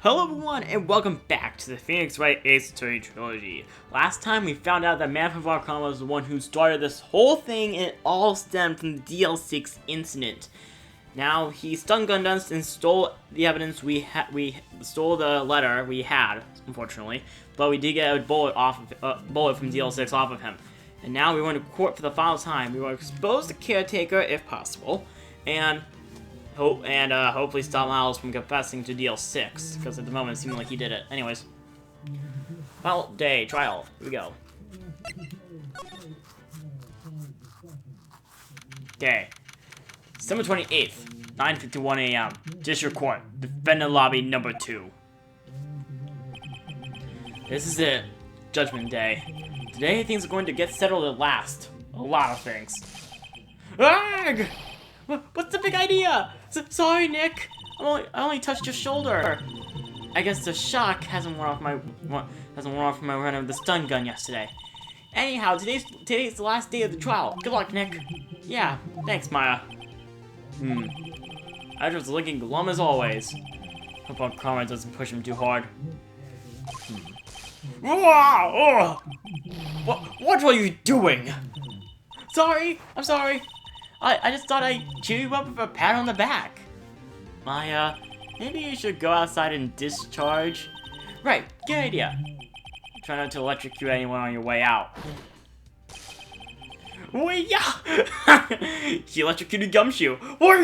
Hello everyone, and welcome back to the Phoenix Wright Ace Attorney Trilogy. Last time we found out that Manfred Varkama was the one who started this whole thing, and it all stemmed from the DL6 incident. Now, he stun-gunned us and stole the evidence we stole the letter we had, unfortunately, but we did get a bullet from DL6 off of him. And now we went to court for the final time. We will expose the caretaker if possible, and hopefully stop Miles from confessing to DL6, because at the moment it seemed like he did it. Anyways, final day, trial, here we go. Okay, December 28th, 9:51 a.m., District Court, Defendant Lobby number 2. This is it, Judgment Day. Today things are going to get settled at last. A lot of things. Arrgh! What's the big idea? Sorry, Nick. I only touched your shoulder. I guess the shock hasn't worn off from my run of the stun gun yesterday. Anyhow, today's the last day of the trial. Good luck, Nick. Yeah, thanks, Maya. Edward's looking glum as always. Hope our karma doesn't push him too hard. What are you doing? Sorry, I'm sorry. I just thought I'd cheer you up with a pat on the back. Maya, maybe you should go outside and discharge. Right, good idea. Try not to electrocute anyone on your way out. Yeah! He electrocuted Gumshoe.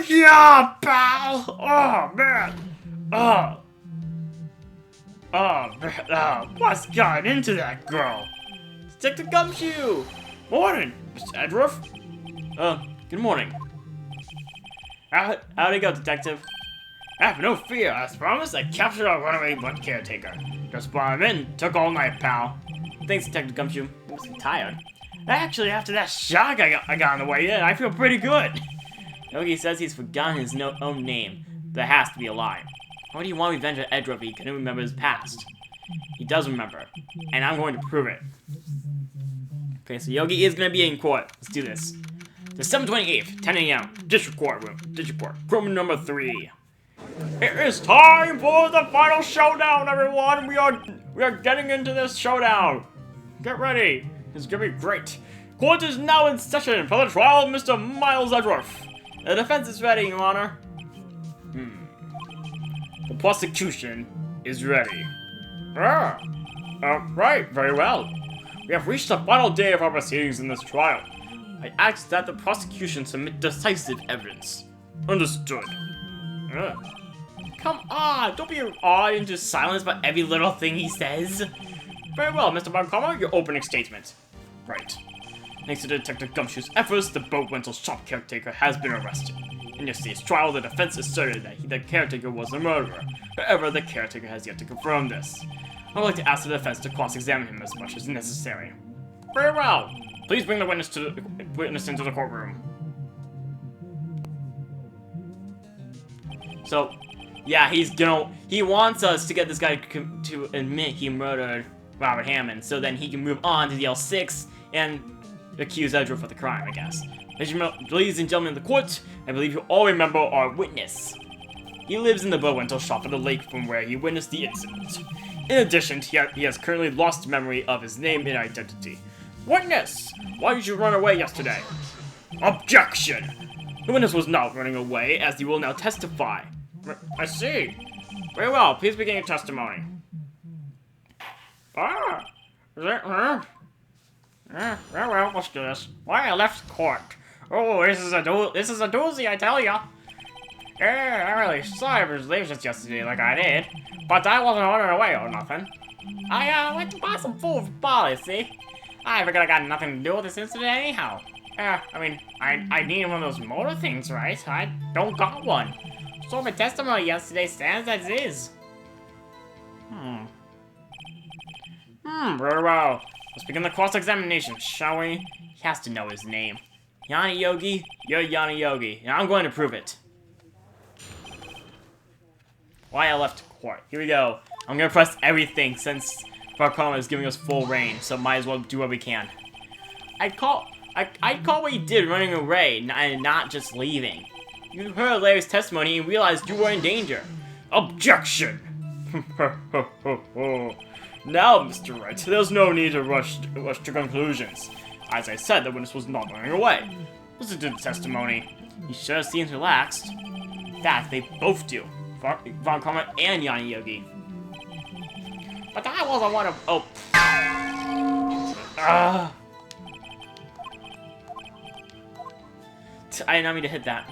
Yeah, pal! Oh, man! What's gotten into that girl? Stick to Gumshoe! Morning, Mr. Edruff. Good morning. How'd it go, Detective? Have no fear, as promised, I captured our runaway butt caretaker. Just brought him in, took all night, pal. Thanks, Detective Gumshoe. I'm tired. Actually, after that shock I got on the way in, I feel pretty good. Yogi says he's forgotten his own name. That has to be a lie. Why do you want revenge on Edruff if he couldn't remember his past? He does remember, and I'm going to prove it. Okay, so Yogi is going to be in court. Let's do this. December 28th, 10 a.m., District Court, room number 3. It is time for the final showdown, everyone! We are getting into this showdown. Get ready. It's gonna be great. Court is now in session for the trial of Mr. Miles Edruff. The defense is ready, Your Honor. The prosecution is ready. Right, very well. We have reached the final day of our proceedings in this trial. I ask that the prosecution submit decisive evidence. Understood. Come on, don't be awed into silence by every little thing he says. Very well, Mr. Varkama, your opening statement. Right. Thanks to Detective Gumshoe's efforts, the boat rental shop caretaker has been arrested. In yesterday's trial, the defense asserted that the caretaker was the murderer. However, the caretaker has yet to confirm this. I would like to ask the defense to cross-examine him as much as necessary. Very well. Please bring the witness into the courtroom. So, yeah, he wants us to get this guy to admit he murdered Robert Hammond, so then he can move on to the L6 and accuse Edruff of the crime, I guess. Ladies and gentlemen of the court, I believe you all remember our witness. He lives in the boat rental shop at the lake from where he witnessed the incident. In addition, he has currently lost memory of his name and identity. Witness! Why did you run away yesterday? Objection! The witness was not running away, as he will now testify. I see. Very well, please begin your testimony. Very well, let's do this. Why I left court? Oh, this is a doozy, I tell ya. Yeah, I really saw his leaves just yesterday like I did, but I wasn't running away or nothing. I went to buy some food for Polly, see? I figured I got nothing to do with this incident anyhow. I mean, I need one of those motor things, right? I don't got one. So my testimony yesterday stands as is. Very well. Let's begin the cross-examination, shall we? He has to know his name. Yanni Yogi, you're Yanni Yogi, and I'm going to prove it. Why I left court. Here we go. I'm gonna press everything since Varkama is giving us full reign, so might as well do what we can. I'd call what you did running away and not just leaving. You heard Larry's testimony and realized you were in danger. Objection! Now, Mr. Wright, there's no need to rush to conclusions. As I said, the witness was not running away. Listen to the testimony. He sure seems relaxed. In fact, they both do. Von Karma and Yanni Yogi. But I wasn't one of... Oh. I did not mean to hit that.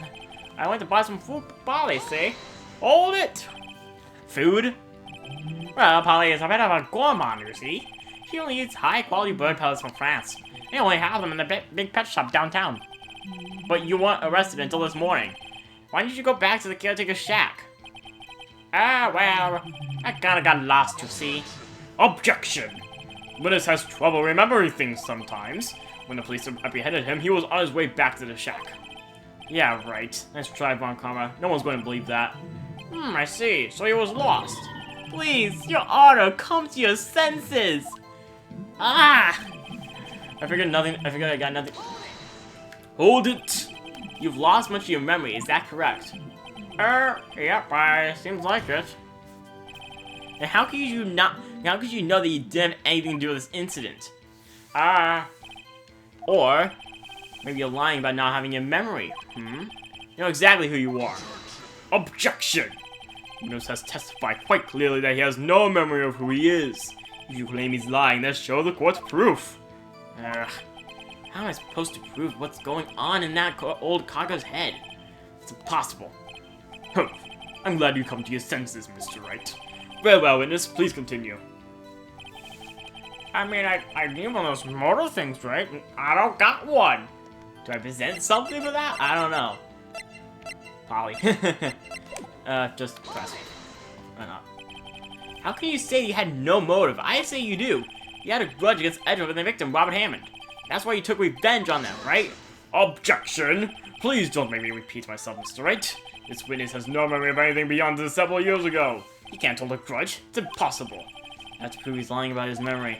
I went to buy some food for Polly, see? Hold it! Food? Well, Polly is a bit of a gourmand, you see. She only eats high-quality bird pellets from France. They only have them in the big pet shop downtown. But you weren't arrested until this morning. Why did you go back to the caretaker's shack? Well, I kinda got lost, you see. Objection! Witness has trouble remembering things sometimes. When the police apprehended him, he was on his way back to the shack. Yeah, right. Nice try, Von Karma. No one's going to believe that. I see. So he was lost. Please, Your Honor, come to your senses! I figured I got nothing. Hold it! You've lost much of your memory, is that correct? Yep, seems like it. And how could you know that you didn't have anything to do with this incident? Or maybe you're lying about not having a memory. You know exactly who you are. Objection! Witness has testified quite clearly that he has no memory of who he is. If you claim he's lying, then show the court's proof. How am I supposed to prove what's going on in that old Kaga's head? It's impossible. Humph. I'm glad you come to your senses, Mr. Wright. Very well, witness. Please continue. I mean, I need one of those motor things, right? I don't got one. Do I present something for that? I don't know. Polly. Just press it. Why not? How can you say you had no motive? I say you do. You had a grudge against Edward and the victim, Robert Hammond. That's why you took revenge on them, right? Objection! Please don't make me repeat myself, Mr. Wright. This witness has no memory of anything beyond this several years ago. He can't hold a grudge. It's impossible. I have to prove he's lying about his memory.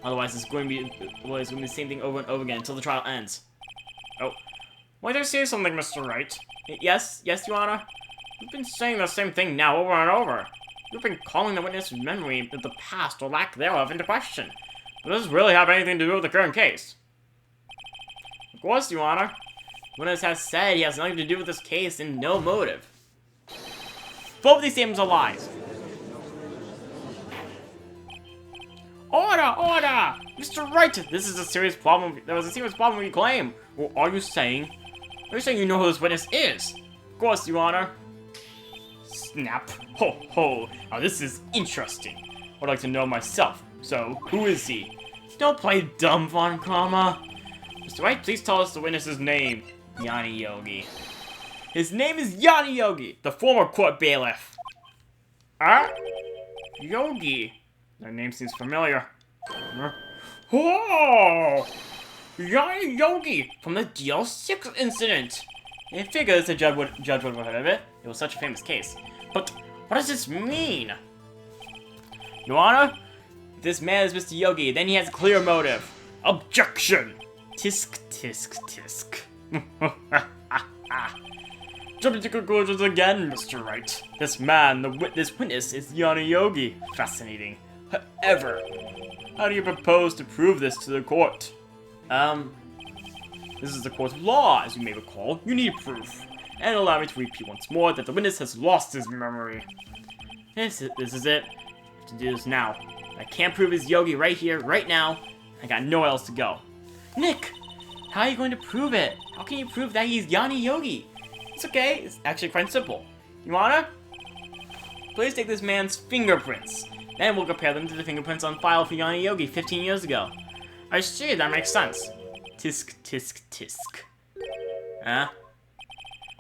Otherwise, it's going to be the same thing over and over again until the trial ends. Oh. Why did I say something, Mr. Wright? Yes, Your Honor? You've been saying the same thing now over and over. You've been calling the witness's memory of the past or lack thereof into question. But does this really have anything to do with the current case? Of course, Your Honor. The witness has said he has nothing to do with this case and no motive. Both of these statements are lies. Order! Order! Mr. Wright, this is a serious problem. There was a serious problem with your claim. Or are you saying you know who this witness is? Of course, Your Honor. Snap. Ho ho. Now this is interesting. I'd like to know myself. So, who is he? Don't play dumb, Von Karma. Mr. Wright, please tell us the witness's name. Yanni Yogi. His name is Yanni Yogi, the former court bailiff. Yogi. That name seems familiar. Whoa! Yanni Yogi from the DL6 incident. It figures the judge would have heard of it. It was such a famous case. But what does this mean? Your Honor, if this man is Mr. Yogi, then he has a clear motive. Objection! Tisk, tisk, tisk. Jumping to conclusions again, Mr. Wright. This man, this witness, is Yanni Yogi. Fascinating. However, how do you propose to prove this to the court? This is the court of law, as you may recall. You need proof. And allow me to repeat once more that the witness has lost his memory. This is it. I have to do this now. I can't prove he's Yogi right here, right now. I got nowhere else to go. Nick! How are you going to prove it? How can you prove that he's Yanni Yogi? It's okay. It's actually quite simple. Your Honor? Please take this man's fingerprints. Then we'll compare them to the fingerprints on file for Yanni Yogi 15 years ago. I see, that makes sense. Tisk, tisk, tisk. Huh?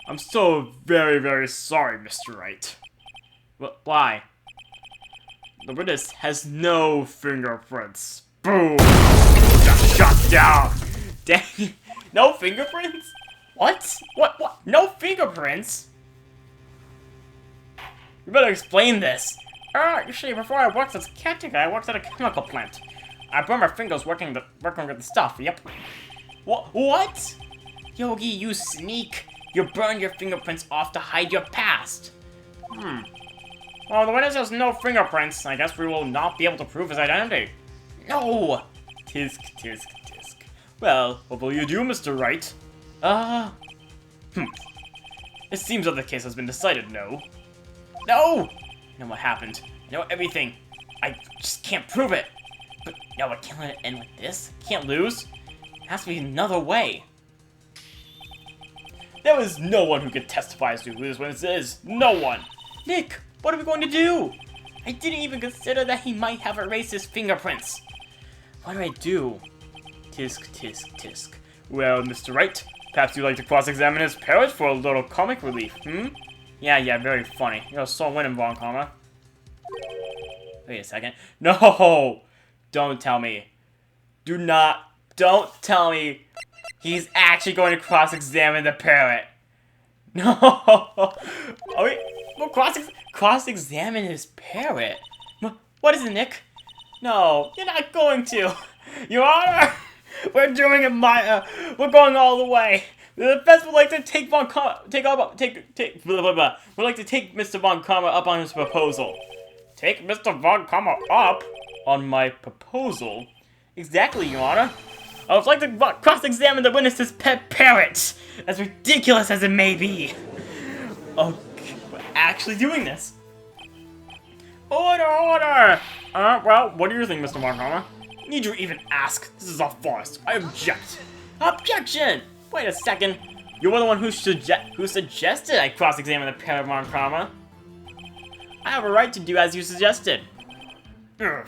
I'm so very, very sorry, Mr. Wright. Why? The witness has no fingerprints. Boom! Just shut down! Dang. No fingerprints? What? What? No fingerprints? You better explain this. Actually, before I worked as a caretaker, I worked at a chemical plant. I burned my fingers working with the stuff, yep. What? Yogi, you sneak. You burned your fingerprints off to hide your past. Oh, the witness has no fingerprints. I guess we will not be able to prove his identity. No! Tisk, tisk, tisk. Well, what will you do, Mr. Wright? It seems that the case has been decided, no? No! I know what happened. I know everything. I just can't prove it. But no, I can't let it end like this. Can't lose. There has to be another way. There is no one who can testify as to who this witness is. No one. Nick, what are we going to do? I didn't even consider that he might have erased his fingerprints. What do I do? Tisk, tisk, tisk. Well, Mr. Wright, perhaps you'd like to cross-examine his parrot for a little comic relief, Yeah, very funny. You're so winning, Von Karma. Wait a second. No! Don't tell me. Don't tell me he's actually going to cross-examine the parrot. No! Are we... We'll cross-examine his parrot? What is it, Nick? No, you're not going to. Your Honor! We're doing it, Maya. We're going all the way. The defense would like to take Von Karma, We'd like to take Mr. Von Karma up on his proposal. Take Mr. Von Karma up on my proposal? Exactly, Your Honor. I would like to cross-examine the witness's pet parrot, as ridiculous as it may be. Okay, we're actually doing this. Order! Well, what do you think, Mr. Von Karma? Need you even ask? This is a farce. I object. Objection! Wait a second. You were the one who suggested I cross-examine the parrot, Von Karma. I have a right to do as you suggested. Well,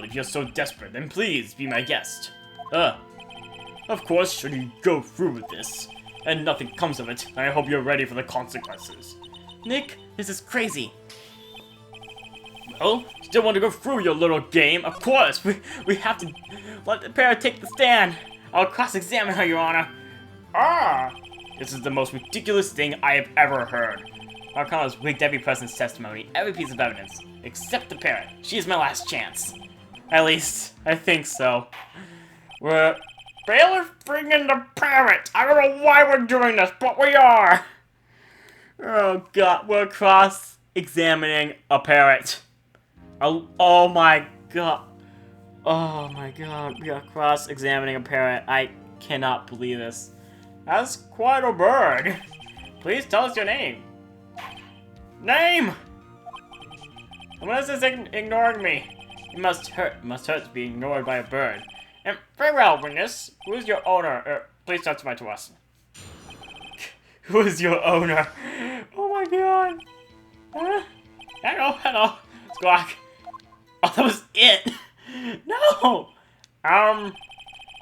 if you're so desperate, then please be my guest. Of course, should you go through with this, and nothing comes of it, I hope you're ready for the consequences. Nick, this is crazy. Well, still want to go through your little game? Of course, we have to let the parrot take the stand. I'll cross-examine her, Your Honor. This is the most ridiculous thing I have ever heard. Von Karma's wigged every person's testimony, every piece of evidence, except the parrot. She is my last chance. At least, I think so. We're bailiff bringing the parrot. I don't know why we're doing this, but we are. Oh God, we're cross-examining a parrot. Oh my God. Oh my God, we are cross-examining a parrot. I cannot believe this. That's quite a bird. Please tell us your name. Name! Unless it's ignoring me. It must hurt to be ignored by a bird. And very well, witness. Who is your owner? Please testify to us. Who is your owner? Oh my God. Hello. Squawk. Oh, that was it. No.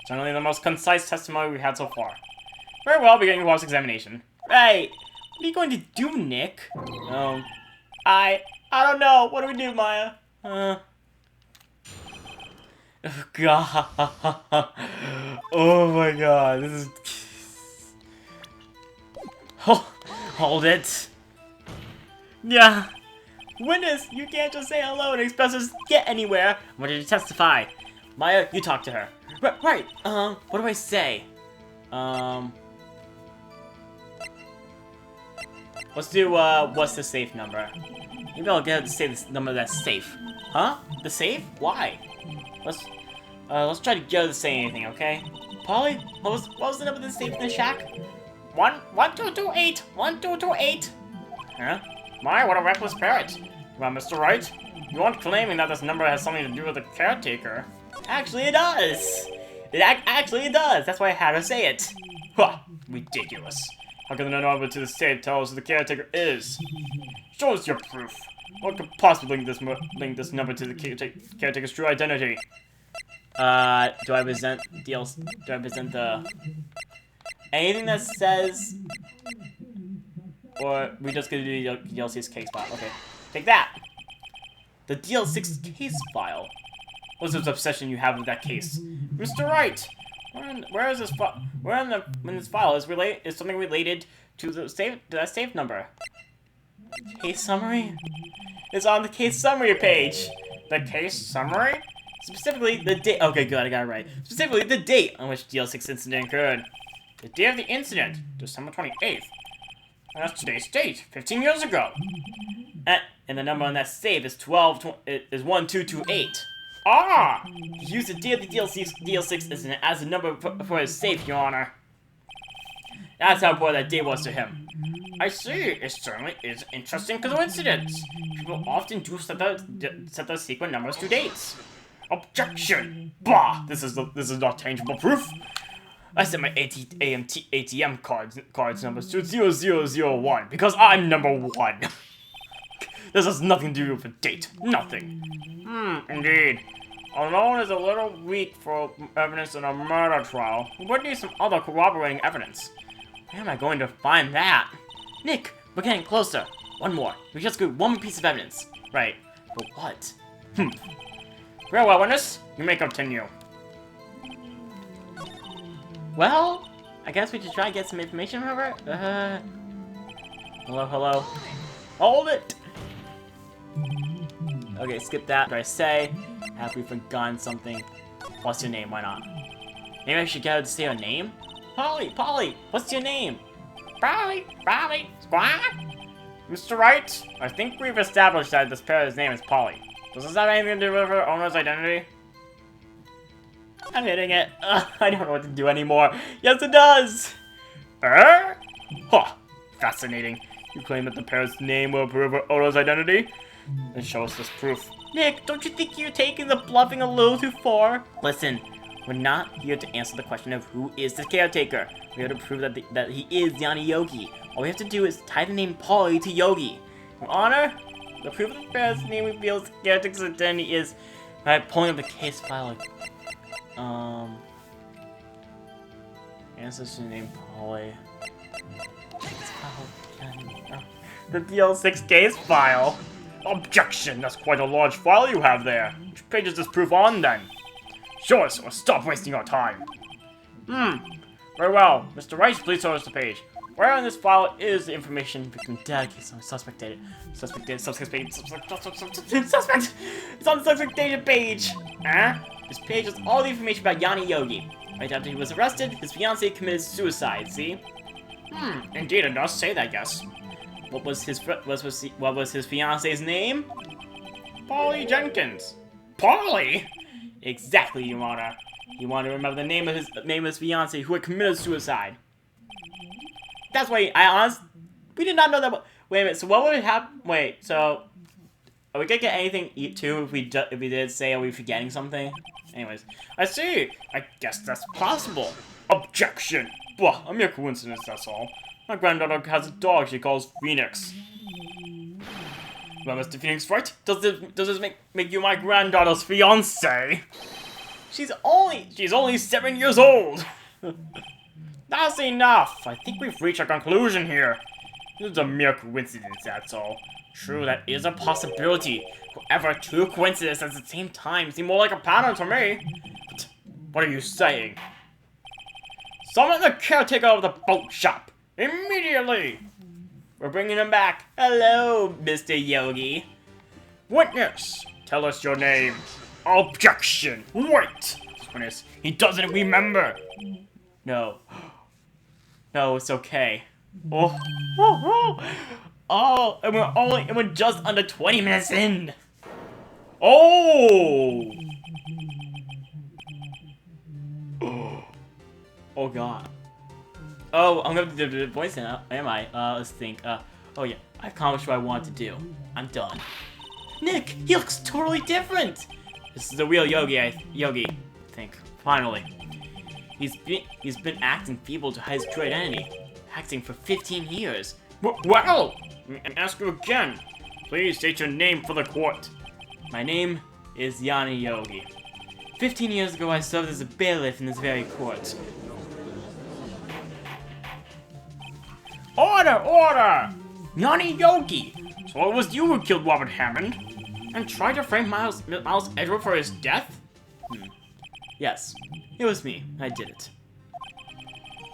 Generally the most concise testimony we've had so far. Very well, beginning cross-examination. Right. What are you going to do, Nick? I don't know. What do we do, Maya? Oh, God. Oh, my God. This is... Hold it. Yeah. Witness, you can't just say hello and expect us to get anywhere. I want you to testify. Maya, you talk to her. Right. What do I say? Let's do, what's the safe number? Maybe I'll get her to say the number that's safe. Huh? The safe? Why? Let's try to get her to say anything, okay? Polly, what was the number of the safe in the shack? 1228. 1228. Huh? My, what a reckless parrot. Well, Mr. Wright, you aren't claiming that this number has something to do with the caretaker. Actually, it does. Actually, it does. That's why I had her say it. Huh, ridiculous. How can the number to the safe tell us who the caretaker is? Show us your proof. What could possibly link this number to the caretaker's true identity? Do I present the... Anything that says... Or we just gonna do the DL6 case file. Okay. Take that! The DL6 case file? What's this obsession you have with that case? Mr. Wright! Where is this file? Where in this file is something related to that safe number? Case summary? It's on the case summary page. The case summary? Specifically the date. Okay, good, I got it right. Specifically the date on which DL6 incident occurred. The day of the incident, December 28th. That's today's date, 15 years ago. And the number on that safe is 1228. Ah! He used the DL6 as a number for his safe, Your Honor. That's how important that day was to him. I see. It certainly is an interesting coincidence. People often do set their secret numbers to dates. Objection! Bah! This is not tangible proof. I set my ATM cards numbers to 0001 because I'm number 1. This has nothing to do with a date. Nothing. Indeed. Alone is a little weak for evidence in a murder trial. We would need some other corroborating evidence. Where am I going to find that? Nick, we're getting closer. One more. We just get one piece of evidence. Right. But what? Very well, witness. You may continue. Well, I guess we should try and get some information from her. Hello. Hold it! Okay, skip that. What did I say? Have we forgotten something? What's your name? Why not? Maybe I should get her to say her name? Polly, what's your name? Polly, Squad? Mr. Wright, I think we've established that this parrot's name is Polly. Does this have anything to do with her owner's identity? I'm hitting it. I don't know what to do anymore. Yes, it does! Huh. Fascinating. You claim that the parrot's name will prove her owner's identity? Then show us this proof. Nick, don't you think you're taking the bluffing a little too far? Listen, we're not here to answer the question of who is the caretaker. We're here to prove that he is Yanni Yogi. All we have to do is tie the name Polly to Yogi. Your Honor, the proof of the parrot's name reveals the caretaker's identity is by pulling up the case file. Ancestor name Polly. The DL6 case file. Objection! That's quite a large file you have there. Which page is this proof on, then? Show us, or stop wasting our time. Very well. Mr. Wright, please show us the page. Where in this file is the information victim dead? Okay, so suspect dated. Suspect dated, suspect page. Suspect! It's on the suspect dated page! This page has all the information about Yanni Yogi. Right after he was arrested, his fiancée committed suicide, see? Indeed it does say that, yes. What was his fiancée's name? Polly Jenkins. Polly? Exactly, Your Honor. You want to remember the name of his fiancée who had committed suicide. That's why we did not know that. Wait a minute. So what would happen? Wait. So are we gonna get anything too if we did say, are we forgetting something? Anyways, I see. I guess that's possible. Objection. Blah, a mere coincidence, that's all. My granddaughter has a dog she calls Phoenix. Well, Mr. Phoenix, right? Does this make you my granddaughter's fiancé? She's only 7 years old. That's enough. I think we've reached a conclusion here. This is a mere coincidence, that's all. True, that is a possibility. However, two coincidences at the same time seem more like a pattern to me. But what are you saying? Summon the caretaker of the boat shop! Immediately! We're bringing him back. Hello, Mr. Yogi. Witness, tell us your name. Objection! Wait! Witness, he doesn't remember. No. No, it's okay. Oh, and we're just under 20 minutes in. Oh! Oh god. Oh, I'm gonna do the voice now. Am I? Let's think. Oh yeah, I've accomplished what I wanted to do. I'm done. Nick, he looks totally different. This is the real Yogi, I think. Finally. He's been acting feeble to hide his true identity. Acting for 15 years. Well, and ask you again. Please state your name for the court. My name is Yanni Yogi. 15 years ago, I served as a bailiff in this very court. Order! Yanni Yogi! So it was you who killed Robert Hammond? And tried to frame Miles Edward for his death? Yes, it was me. I did it.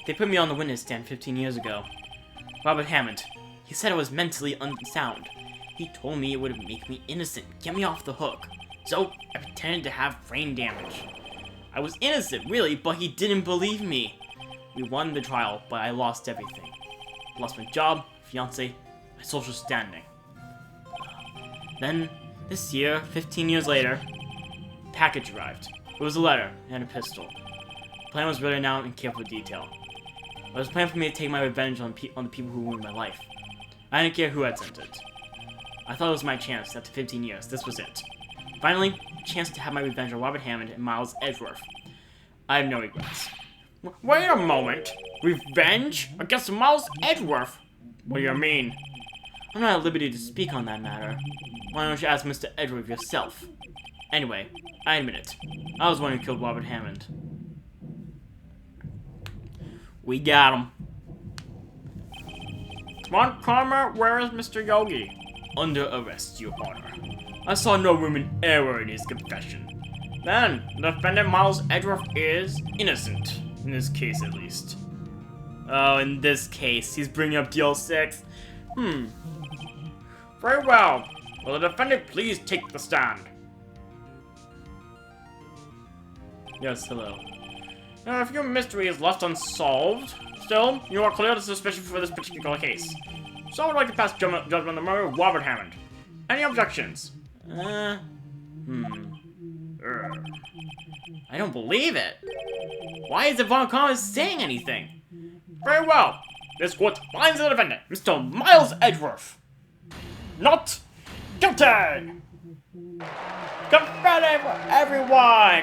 They put me on the witness stand 15 years ago. Robert Hammond. He said I was mentally unsound. He told me it would make me innocent, get me off the hook. So, I pretended to have brain damage. I was innocent, really, but he didn't believe me. We won the trial, but I lost everything. Lost my job, fiance, my social standing. Then, this year, 15 years later, package arrived. It was a letter and a pistol. The plan was written out in careful detail. It was planned for me to take my revenge on the people who ruined my life. I didn't care who had sent it. I thought it was my chance. After 15 years, this was it. Finally, a chance to have my revenge on Robert Hammond and Miles Edgeworth. I have no regrets. Wait a moment! Revenge? Against Miles Edgeworth? What do you mean? I'm not at liberty to speak on that matter. Why don't you ask Mr. Edgeworth yourself? Anyway, I admit it. I was the one who killed Robert Hammond. We got him. Come Karma, where is Mr. Yogi? Under arrest, Your Honor. I saw no room in error in his confession. Then, the defendant Miles Edgeworth is innocent. In this case, at least. Oh, in this case, he's bringing up DL6. Very well. Will the defendant please take the stand? Yes, hello. A few mysteries left unsolved. Still, you are clear of suspicion for this particular case. So I would like to pass judgment on the murder of Robert Hammond. Any objections? I don't believe it. Why is Von Collins saying anything? Very well. This court finds the defendant, Mr. Miles Edgeworth, not guilty. Confetti for everyone.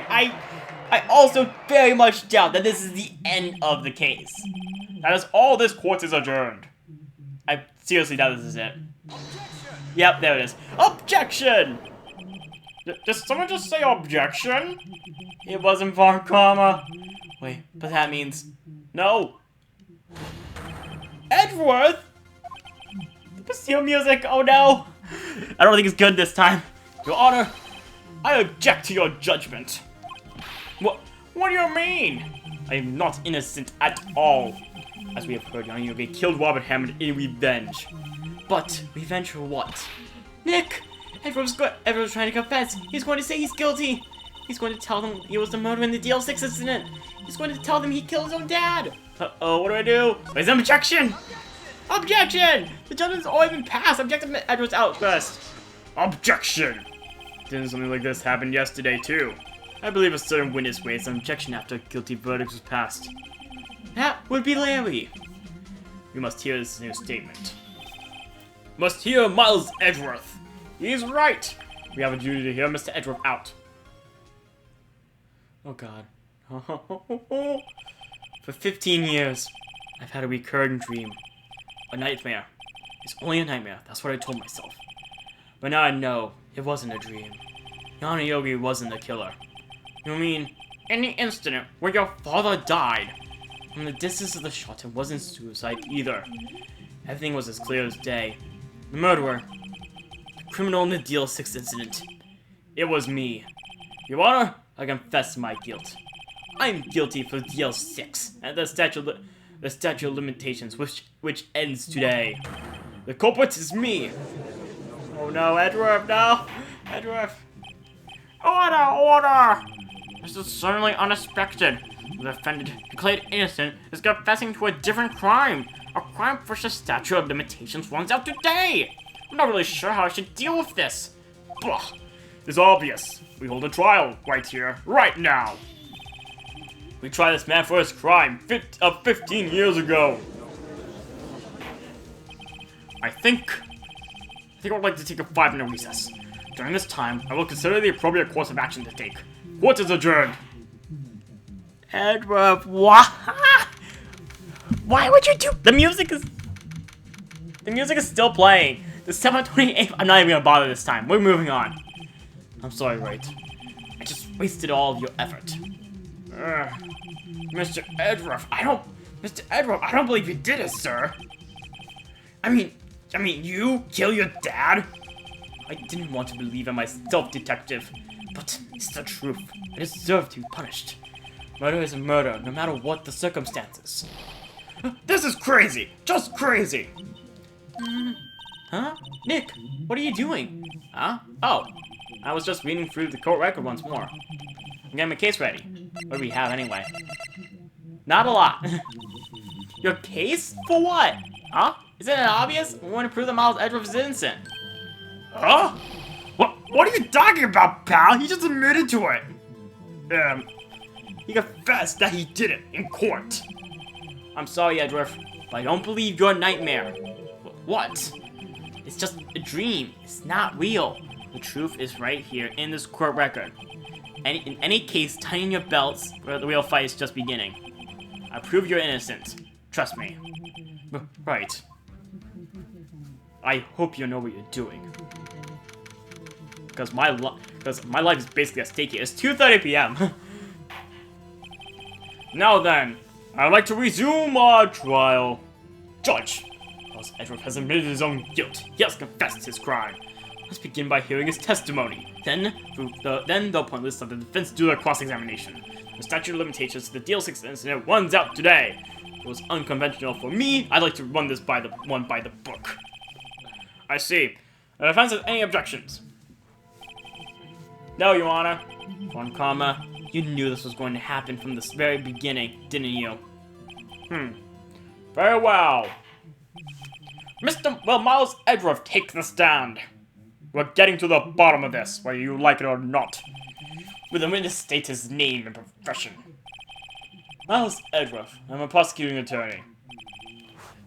I also very much doubt that this is the end of the case. That is all this court is adjourned. I seriously doubt this is it. Yep, there it is. Objection! Did someone just say objection? It wasn't Von Karma. Wait, but that means... No! Edgeworth? The Bastille music, oh no! I don't think it's good this time. Your Honor, I object to your judgment. What do you mean? I am not innocent at all. As we have heard, Young Yogi killed Robert Hammond in revenge. But, revenge for what? Nick! Everyone's trying to confess. He's going to say he's guilty. He's going to tell them he was the murderer in the DL6 incident. He's going to tell them he killed his own dad. Uh-oh, what do I do? There's an objection! Objection! The judgment's already been passed. Object to Edward's outburst. Objection! Didn't something like this happen yesterday, too? I believe a certain witness raised an objection after a guilty verdict was passed. That would be Larry. We must hear this new statement. Must hear Miles Edgeworth. He's right. We have a duty to hear Mr. Edgeworth out. Oh god. For 15 years, I've had a recurring dream. A nightmare. It's only a nightmare, that's what I told myself. But now I know it wasn't a dream. Yana Yogi wasn't the killer. You mean, in the incident where your father died? From the distance of the shot, it wasn't suicide either. Everything was as clear as day. The murderer, the criminal in the DL6 incident, it was me. Your Honor, I confess my guilt. I'm guilty for DL6 and the statute of limitations, which ends today. The culprit is me. Oh no, Edgeworth, no! Edgeworth! Order! This is certainly unexpected. The defendant, declared innocent, is confessing to a different crime. A crime for which the statute of limitations runs out today. I'm not really sure how I should deal with this. Blah. It's obvious. We hold a trial right here, right now. We try this man for his crime 15 years ago. I think I would like to take a 5-minute recess. During this time, I will consider the appropriate course of action to take. Court is adjourned. Edward, what? Why would you do? The music is still playing. The 728. I'm not even gonna bother this time. We're moving on. I'm sorry, Wright. I just wasted all of your effort. Mr. Edgeworth, Mr. Edgeworth, I don't believe you did it, sir. I mean, you kill your dad? I didn't want to believe in myself, detective, but it's the truth. I deserve to be punished. Murder is a murder, no matter what the circumstances. This is crazy! Just crazy! Huh? Nick, what are you doing? Huh? Oh, I was just reading through the court record once more. I'm getting my case ready. What do we have anyway? Not a lot. Your case? For what? Huh? Isn't it obvious? We want to prove that Miles Edgeworth is innocent. Huh? What are you talking about, pal? He just admitted to it. He confessed that he did it in court. I'm sorry, Edgeworth, but I don't believe your nightmare. What? It's just a dream. It's not real. The truth is right here in this court record. In any case, tighten your belts, or the real fight is just beginning. I prove you're innocent. Trust me. Right. I hope you know what you're doing. Because my life is basically at stake here. It's 2:30 p.m. Now then, I'd like to resume our trial. Judge, Miles Edgeworth has admitted his own guilt. He has confessed his crime. Let's begin by hearing his testimony. Then the appointments of the defense do their cross-examination. The statute of limitations to the DL6 incident runs out today. It was unconventional for me. I'd like to run this by the book. I see. The defense has any objections? No, Your Honor. Von Karma, you knew this was going to happen from the very beginning, didn't you? Very well. Miles Edgeworth, take the stand. We're getting to the bottom of this, whether you like it or not. Will the witness state his name and profession? Miles Edgeworth, I'm a prosecuting attorney.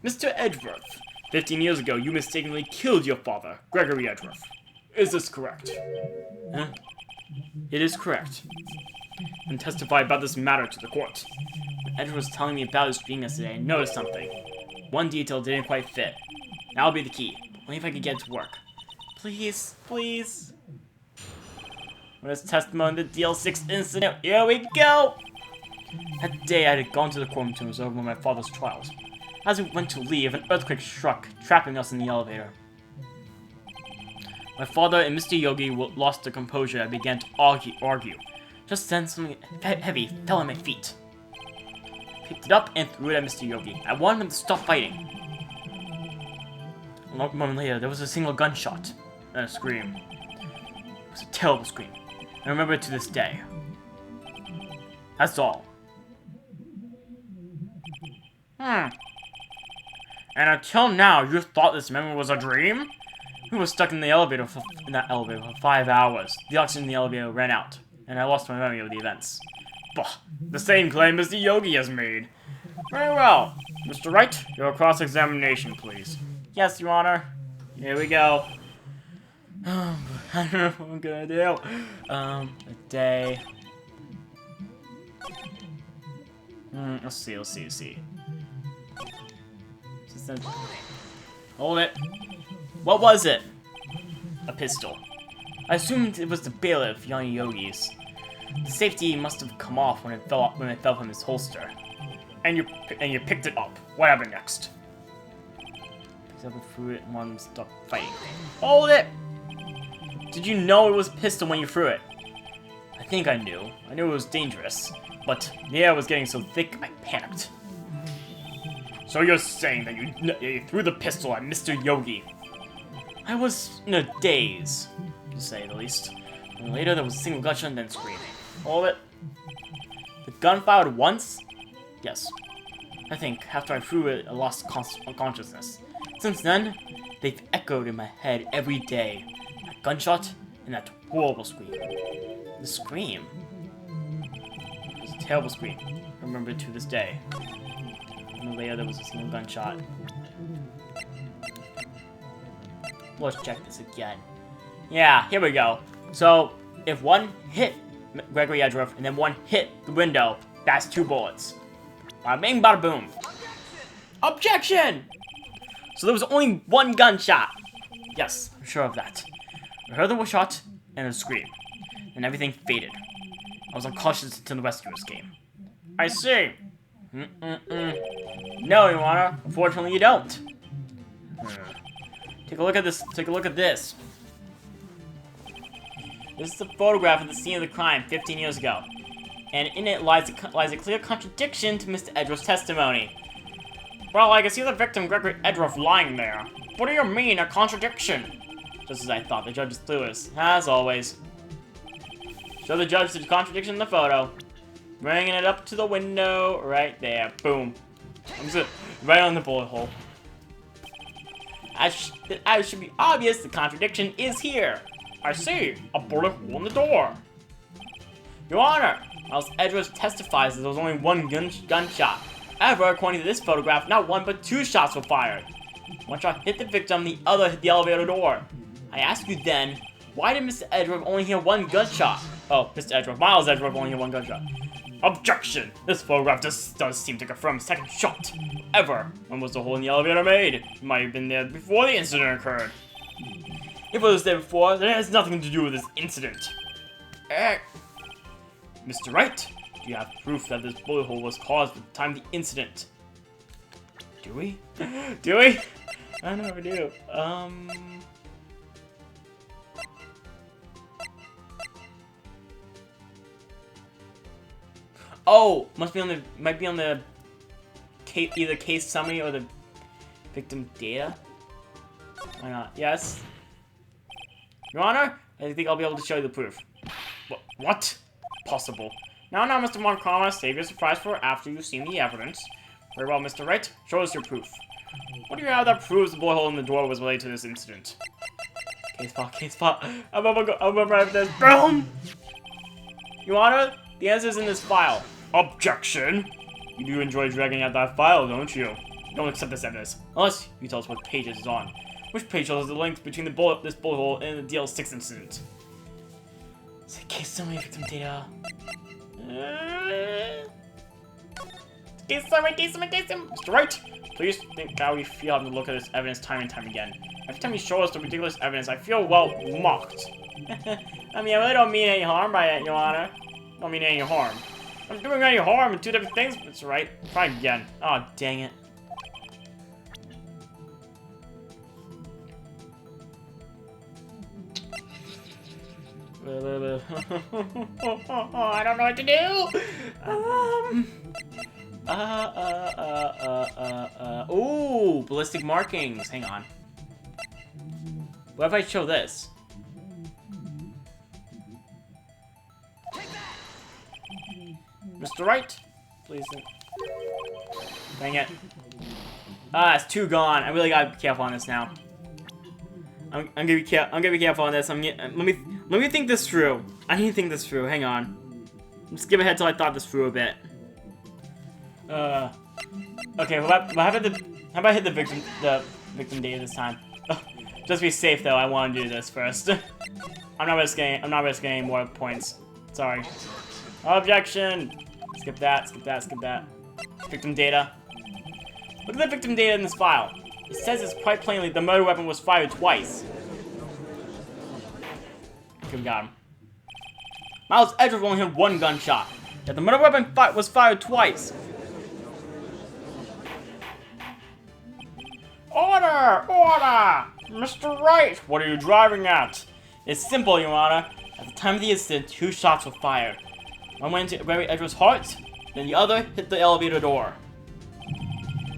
Mr. Edgeworth, 15 years ago, you mistakenly killed your father, Gregory Edgeworth. Is this correct? Huh? It is correct. And testify about this matter to the court. When Edgeworth was telling me about his dream yesterday, I noticed something. One detail didn't quite fit. That'll be the key. Only if I could get it to work. Please, please. What is testimony of the DL6 incident? Here we go! That day I had gone to the courtroom to observe one of my father's trials. As we went to leave, an earthquake struck, trapping us in the elevator. My father and Mr. Yogi lost their composure and began to argue. Just then, something heavy fell at my feet. I picked it up and threw it at Mr. Yogi. I wanted him to stop fighting. A moment later, there was a single gunshot and a scream. It was a terrible scream. I remember it to this day. That's all. And until now, you thought this memory was a dream? We were stuck in the elevator for 5 hours. The oxygen in the elevator ran out, and I lost my memory of the events. Bah, the same claim Mr. Yogi has made. Very well. Mr. Wright, your cross-examination, please. Yes, Your Honor. Here we go. I don't know what I'm gonna do. A day. Let's see. Hold it. What was it? A pistol. I assumed it was the bailiff, Yanni Yogi's. The safety must have come off when it fell from his holster. And you picked it up. What happened next? Picked it up and threw it and wanted to stop fighting. Hold it! Did you know it was a pistol when you threw it? I think I knew. I knew it was dangerous. But the air was getting so thick, I panicked. So you're saying that you threw the pistol at Mr. Yogi? I was in a daze, to say the least. And later there was a single gunshot and then screaming. Hold it. The gun fired once? Yes. I think after I threw it, I lost consciousness. Since then, they've echoed in my head every day. That gunshot and that horrible scream. The scream? It was a terrible scream. I remember it to this day. And later there was a single gunshot. Let's check this again. Yeah, here we go. So, if one hit Gregory Edgeworth and then one hit the window, that's 2 bullets. Bada bing, bada boom. Objection! So there was only 1 gunshot. Yes, I'm sure of that. I heard the shot and a scream. And everything faded. I was unconscious until the rescuers came. I see. No, Your Honor. Unfortunately, you don't. Take a look at this. Take a look at this. This is a photograph of the scene of the crime 15 years ago. And in it lies a clear contradiction to Mr. Edgeworth's testimony. Well, I can see the victim, Gregory Edgeworth, lying there. What do you mean, a contradiction? Just as I thought, the judge is clueless, as always. Show the judge the contradiction in the photo. Bringing it up to the window, right there. Boom. I'm just right on the bullet hole. As should be obvious, the contradiction is here. I see, a bullet hole in the door. Your Honor, Miles Edwards testifies that there was only one gunshot. However, according to this photograph, not one but two shots were fired. One shot hit the victim, the other hit the elevator door. I ask you then, why did Mr. Edwards only hear one gunshot? Oh, Mr. Edwards, Miles Edwards only hear one gunshot. Objection! This photograph does seem to confirm a second shot. However, when was the hole in the elevator made? It might have been there before the incident occurred. If it was there before, then it has nothing to do with this incident. Mr. Wright, do you have proof that this bullet hole was caused at the time of the incident? Do we? Do we? I don't know if we do. Oh, might be on the case, either case summary or the victim data. Why not? Yes. Your Honor, I think I'll be able to show you the proof. What? Possible. Now, Mr. Montgomery, save your surprise for after you've seen the evidence. Very well, Mr. Wright. Show us your proof. What do you have that proves the bullet hole in the door was related to this incident? Case file. I'm gonna this. Boom! Your Honor, the answer is in this file. Objection! You do enjoy dragging out that file, don't you? Don't accept this evidence, unless you tell us what page it is on. Which page shows the link between this bullet hole and the DL6 incident? Case summary, victim data. Case summary. Mr. Wright, please think how we feel having to look at this evidence time and time again. Every time you show us the ridiculous evidence, I feel, well, mocked. I mean, I really don't mean any harm by it, Your Honor. I don't mean any harm. I'm doing any harm in two different things, Mr. Wright. Try again. Oh, dang it. I don't know what to do. Ooh, ballistic markings. Hang on. What if I show this? Mr. Wright, please. Dang it. Ah, it's two gone. I really gotta be careful on this now. I'm gonna be careful on this. Let me think this through. I need to think this through. Hang on. Let's skip ahead till I thought this through a bit. Okay. How about I hit the victim data this time? Just be safe though. I want to do this first. I'm not risking any more points. Sorry. Objection. Skip that. Victim data. Look at the victim data in this file. It says it's quite plainly the murder weapon was fired twice. Okay, we got him. Miles Edwards only had one gunshot. Yet the murder weapon was fired twice. Order! Order! Mr. Wright, what are you driving at? It's simple, Your Honor. At the time of the incident, two shots were fired. One went into Wright Edwards' heart, then the other hit the elevator door.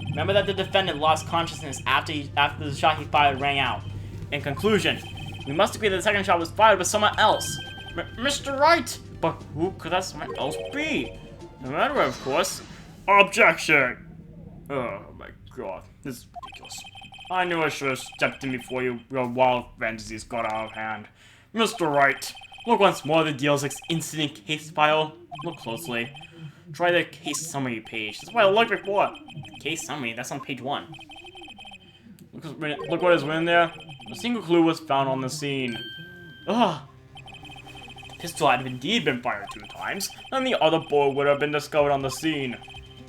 Remember that the defendant lost consciousness after the shot he fired rang out. In conclusion, we must agree that the second shot was fired by someone else. Mr. Wright! But who could that someone else be? The murderer, of course. Objection! Oh my god, this is ridiculous. I knew I should have stepped in before your wild fantasies got out of hand. Mr. Wright, look once more at the DL6 incident case file. Look closely. Try the case summary page. That's what I looked before. Case summary, that's on page 1. Look what is written there. A single clue was found on the scene. Ugh. The pistol had indeed been fired 2 times, and the other bullet would have been discovered on the scene.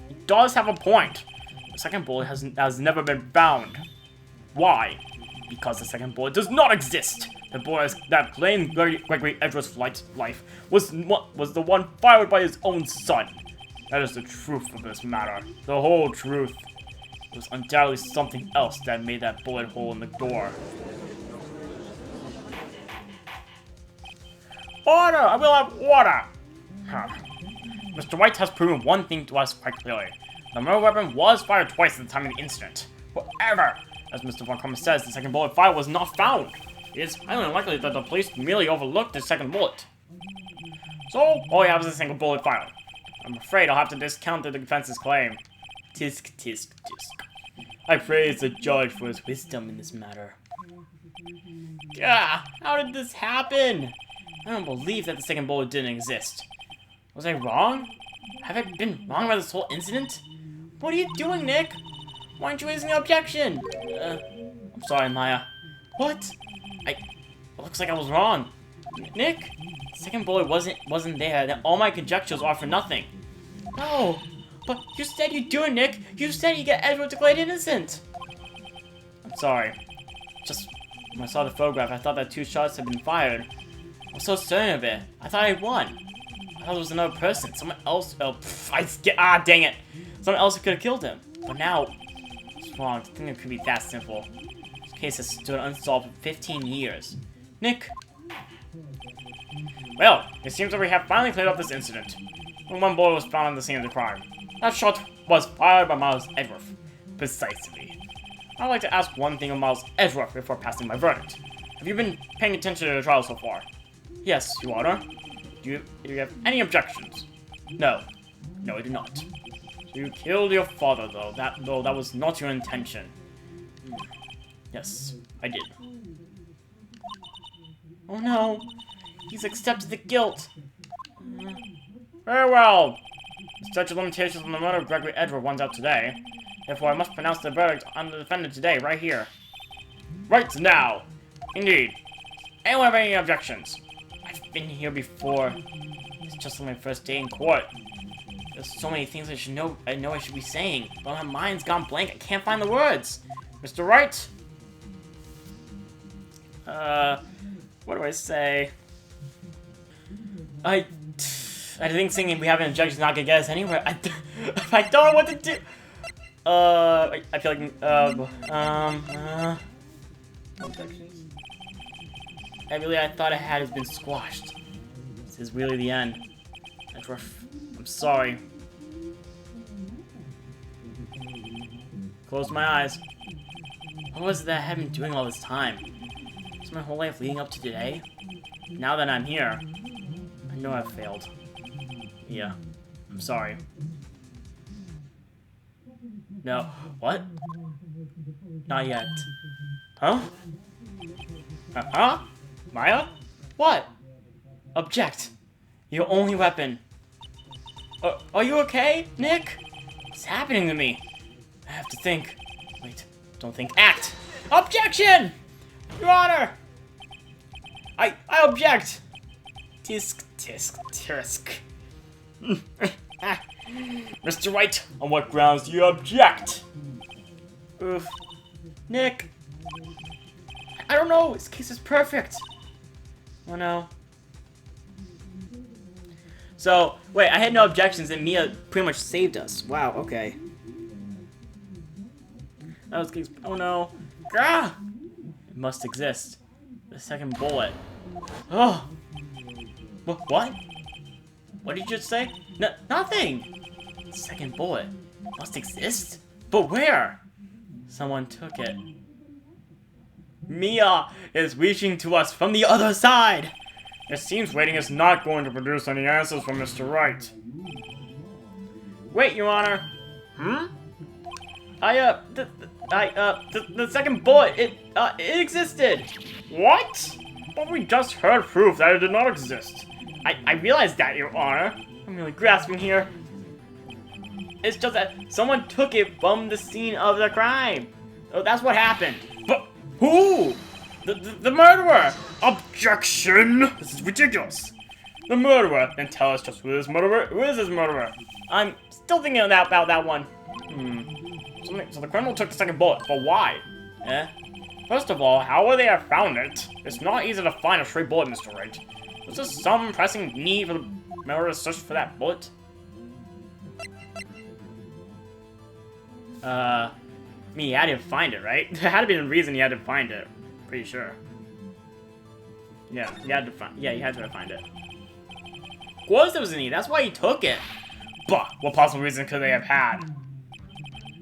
It does have a point. The second bullet has never been found. Why? Because the second bullet does not exist. The bullet that claimed Gregory Edwards' life was the one fired by his own son. That is the truth of this matter. The whole truth. It was undoubtedly something else that made that bullet hole in the door. Order! I will have order! Mr. Wright has proven one thing to us quite clearly. The murder weapon was fired twice at the time of the incident. However, as Mr. Von Karma says, the second bullet fired was not found. It is highly unlikely that the police merely overlooked the second bullet. So, all we have is a single bullet fired. I'm afraid I'll have to discount the defense's claim. Tisk, tisk, tisk. I praise the judge for his wisdom in this matter. Gah! How did this happen? I don't believe that the second bullet didn't exist. Was I wrong? Have I been wrong about this whole incident? What are you doing, Nick? Why aren't you raising the objection? I'm sorry, Maya. What? It looks like I was wrong. Nick? The second bullet wasn't there. Then all my conjectures are for nothing. No! But you said you'd do it, Nick! You said you'd get Edward declared innocent! I'm sorry. Just when I saw the photograph, I thought that 2 shots had been fired. I was so certain of it. I thought I won. I thought it was another person. Someone else. Oh, dang it. Someone else could have killed him. But now, it's wrong. I think it could be that simple. This case has stood unsolved for 15 years. Nick? Well, it seems that we have finally cleared up this incident. When one bullet was found on the scene of the crime. That shot was fired by Miles Edgeworth. Precisely. I'd like to ask one thing of Miles Edgeworth before passing my verdict. Have you been paying attention to the trial so far? Yes, Your Honor. Do you have any objections? No. No, I do not. You killed your father, though that was not your intention. Yes, I did. Oh no! He's accepted the guilt! Very well! The statute of limitations on the murder of Gregory Edward runs out today. Therefore, I must pronounce the verdict on the defendant today, right here. Right now! Indeed. Anyone have any objections? I've been here before. It's just my first day in court. There's so many things I know I should be saying, but my mind's gone blank. I can't find the words. Mr. Wright? What do I say? I think saying we have an objection is not gonna get us anywhere. I don't know what to do. I feel like, objections. I thought it had been squashed. This is really the end. I'm sorry. Close my eyes. What was it that I had been doing all this time? Was my whole life leading up to today? Now that I'm here, I know I've failed. Yeah, I'm sorry. No, what? Not yet. Huh? Huh? Maya? What? Object. Your only weapon. Are you okay, Nick? What's happening to me? I have to think. Wait, don't think. Act! Objection! Your Honor! I object! Tisk. Mr. Wright, on what grounds do you object? Oof. Nick. I don't know, this case is perfect. Oh no. So, wait, I had no objections and Mia pretty much saved us. Wow, okay. That was case. Oh no. Gah! It must exist. The second bullet. Oh! What? What did you just say? Nothing! The second bullet must exist? But where? Someone took it. Mia is reaching to us from the other side! It seems waiting is not going to produce any answers from Mr. Wright. Wait, Your Honor. The second bullet, it existed! What? But we just heard proof that it did not exist. I realize that, Your Honor. I'm really grasping here. It's just that someone took it from the scene of the crime. Oh, that's what happened. But who? The murderer! Objection! This is ridiculous. The murderer. Then tell us just who is this murderer? I'm still thinking about that one. So the criminal took the second bullet, but why? First of all, how would they have found it? It's not easy to find a stray bullet, Mr. Wright. Was there some pressing need for the murderer to search for that bullet? I mean, he had to find it, right? There had to be a reason he had to find it. Pretty sure. Yeah, he had to find. Yeah, he had to find it. Of course, there was a need. That's why he took it. But what possible reason could they have had?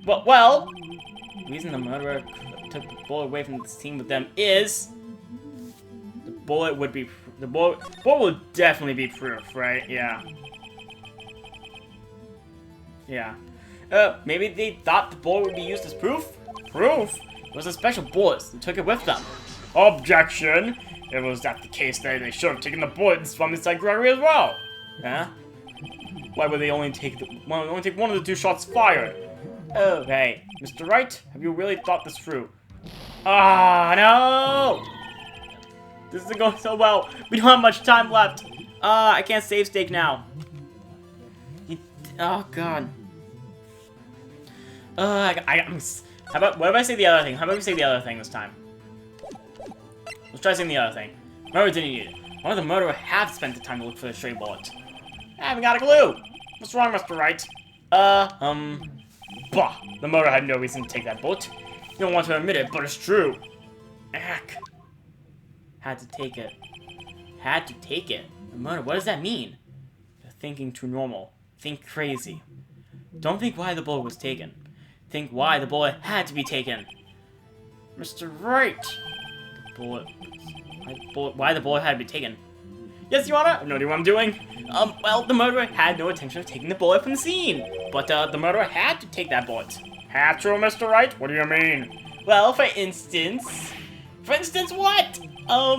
Well, the reason the murderer took the bullet away from the scene with them is the bullet would be the bullet would definitely be proof, right? Yeah. Yeah. Maybe they thought the bullet would be used as proof? Proof? It was a special bullet, so they took it with them. Objection! If was that the case, then they should have taken the bullets from inside Gregory as well. Huh? Why would they only take one of the 2 shots fired? Oh, hey, Mr. Wright, have you really thought this through? Ah, no! This isn't going so well. We don't have much time left. I can't save stake now. Oh God. How about, what if I say the other thing? How about we say the other thing this time? Let's try saying the other thing. Murderer didn't need it. One of the murderer have spent the time to look for the stray bullet. I haven't got a clue. What's wrong, Mr. Wright? Bah. The murderer had no reason to take that bullet. You don't want to admit it, but it's true. Ack. Had to take it. Had to take it. The murder, what does that mean? You're thinking too normal. Think crazy. Don't think why the bullet was taken. Think why the bullet had to be taken. Mr. Wright. Why the bullet had to be taken? Yes, Your Honor. I have no idea what I'm doing. Well, the murderer had no intention of taking the bullet from the scene. But, the murderer had to take that bullet. Had to, Mr. Wright? What do you mean? Well, for instance... For instance, what?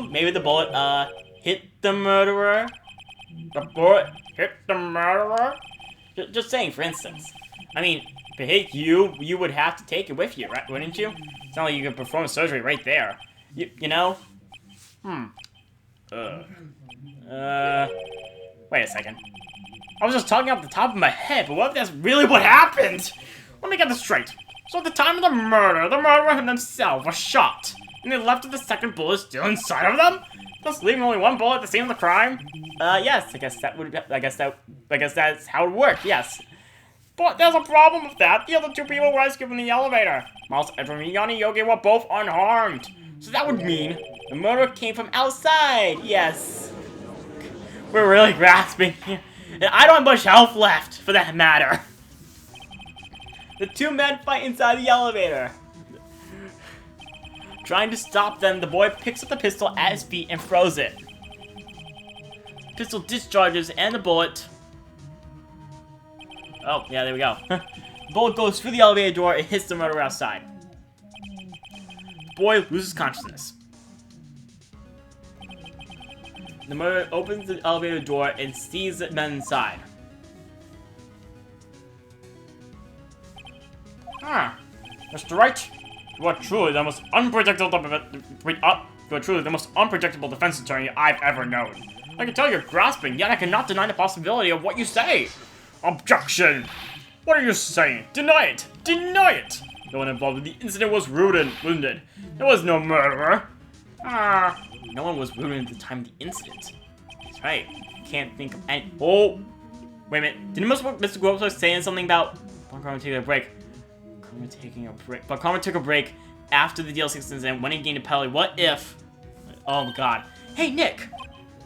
Maybe the bullet, hit the murderer? The bullet hit the murderer? Just saying, for instance. I mean, if it hit you, you would have to take it with you, right? Wouldn't you? It's not like you could perform surgery right there. You know? Wait a second. I was just talking off the top of my head, but what if that's really what happened? Let me get this straight. So at the time of the murderer himself was shot, and they left with the second bullet still inside of them, thus leaving only 1 bullet at the scene of the crime. Yes, I guess that's how it worked. Yes. But there's a problem with that. The other 2 people were rescued from the elevator. Miles, Edwin, and Yanni Yogi were both unharmed. So that would mean the murderer came from outside. Yes. We're really grasping here. And I don't have much health left, for that matter. The 2 men fight inside the elevator. Trying to stop them, the boy picks up the pistol at his feet and throws it. The pistol discharges and the bullet... Oh, yeah, there we go. The bullet goes through the elevator door and hits the murderer outside. The boy loses consciousness. The murderer opens the elevator door and sees the men inside. Mr. Wright, you are truly the most unpredictable defense attorney I've ever known. I can tell you're grasping, yet I cannot deny the possibility of what you say. Objection! What are you saying? Deny it! Deny it! No one involved in the incident was wounded. There was no murderer. No one was wounded at the time of the incident. That's right. Can't think of any. Oh! Wait a minute. Didn't Mr. Groves was saying something about Karma taking a break? But Karma took a break after the DLC incident when he gained a penalty. What if? Oh my god. Hey, Nick!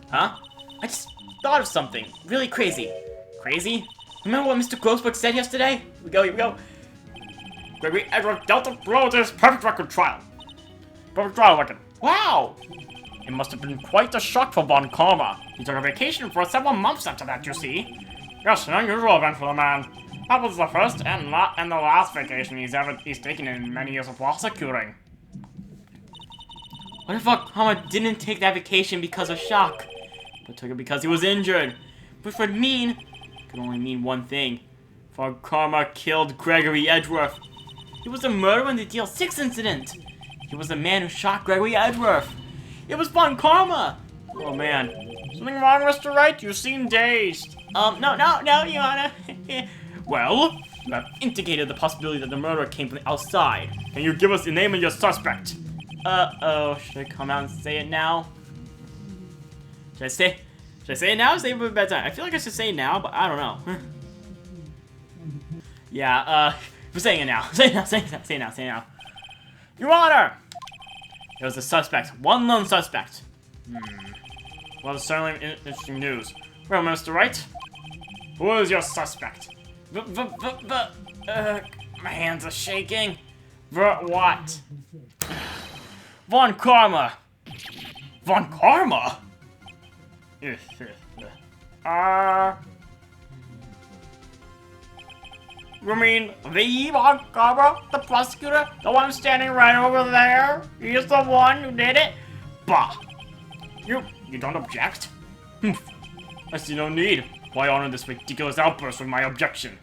Huh? I just thought of something really crazy. Crazy? Remember what Mr. Grossberg said yesterday? Here we go. Gregory Edward Delta Road is perfect record trial. Perfect trial record. Wow! It must have been quite a shock for Von Karma. He took a vacation for several months after that, you see. Yes, an unusual event for the man. That was the first and the last vacation he's taken in many years of prosecuting. What if Von Karma didn't take that vacation because of shock, but took it because he was injured? Which would mean, could only mean one thing. Von Karma killed Gregory Edgeworth. He was the murderer in the DL6 incident. He was the man who shot Gregory Edgeworth. It was Von Karma. Oh man. Something wrong, Mr. Wright? You seem dazed. No, Your Honor. Well, you have indicated the possibility that the murderer came from the outside. Can you give us the name of your suspect? Uh-oh. Should I come out and say it now? Should I say it now or say it for bedtime? I feel like I should say it now, but I don't know. Yeah, we're saying it now. Say it now. Your Honor! It was a suspect. One lone suspect. Well, it's certainly interesting news. Well, Mr. Wright, who is your suspect? My hands are shaking. What? Von Karma. Von Karma? You mean the Von Karma, the prosecutor, the one standing right over there? He's the one who did it? Bah! You don't object? I see no need. Why honor this ridiculous outburst with my objection?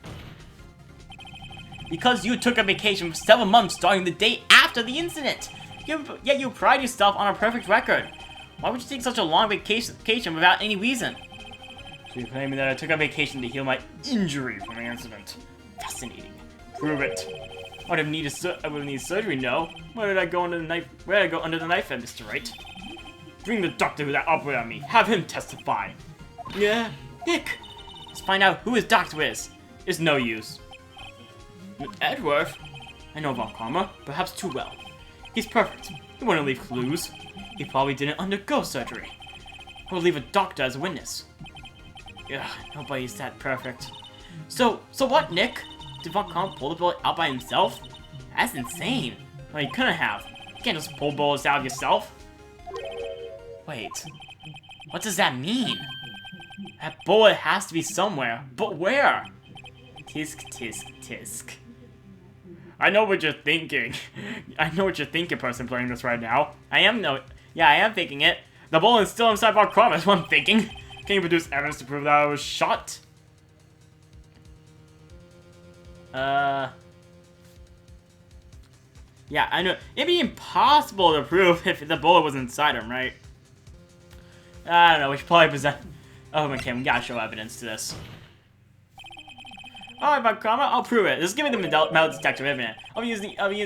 Because you took a vacation for 7 months starting the day after the incident. Yet you pride yourself on a perfect record. Why would you take such a long vacation without any reason? So you're claiming that I took a vacation to heal my injury from the incident. Fascinating. Prove it. I would have needed surgery, no. Where did I go under the knife? Where did I go under the knife at, Mr. Wright? Bring the doctor who that operated on me. Have him testify. Yeah, Nick. Let's find out who his doctor is. It's no use. Edward? I know Von Karma, perhaps too well. He's perfect. He wouldn't leave clues. He probably didn't undergo surgery. Or leave a doctor as a witness. Ugh, nobody's that perfect. So what, Nick? Did Von Karma pull the bullet out by himself? That's insane. Well, you couldn't have. You can't just pull bullets out of yourself. Wait. What does that mean? That bullet has to be somewhere. But where? Tisk, tisk, tisk. I know what you're thinking. I know what you're thinking, person playing this right now. I am thinking it. The bullet is still inside Von Karma, that's what I'm thinking. Can you produce evidence to prove that I was shot? Yeah, I know. It'd be impossible to prove if the bullet was inside him, right? I don't know, we should probably present... Oh, okay, we gotta show evidence to this. Alright, Von Karma, I'll prove it. Just give me the metal detector, isn't it? I'll use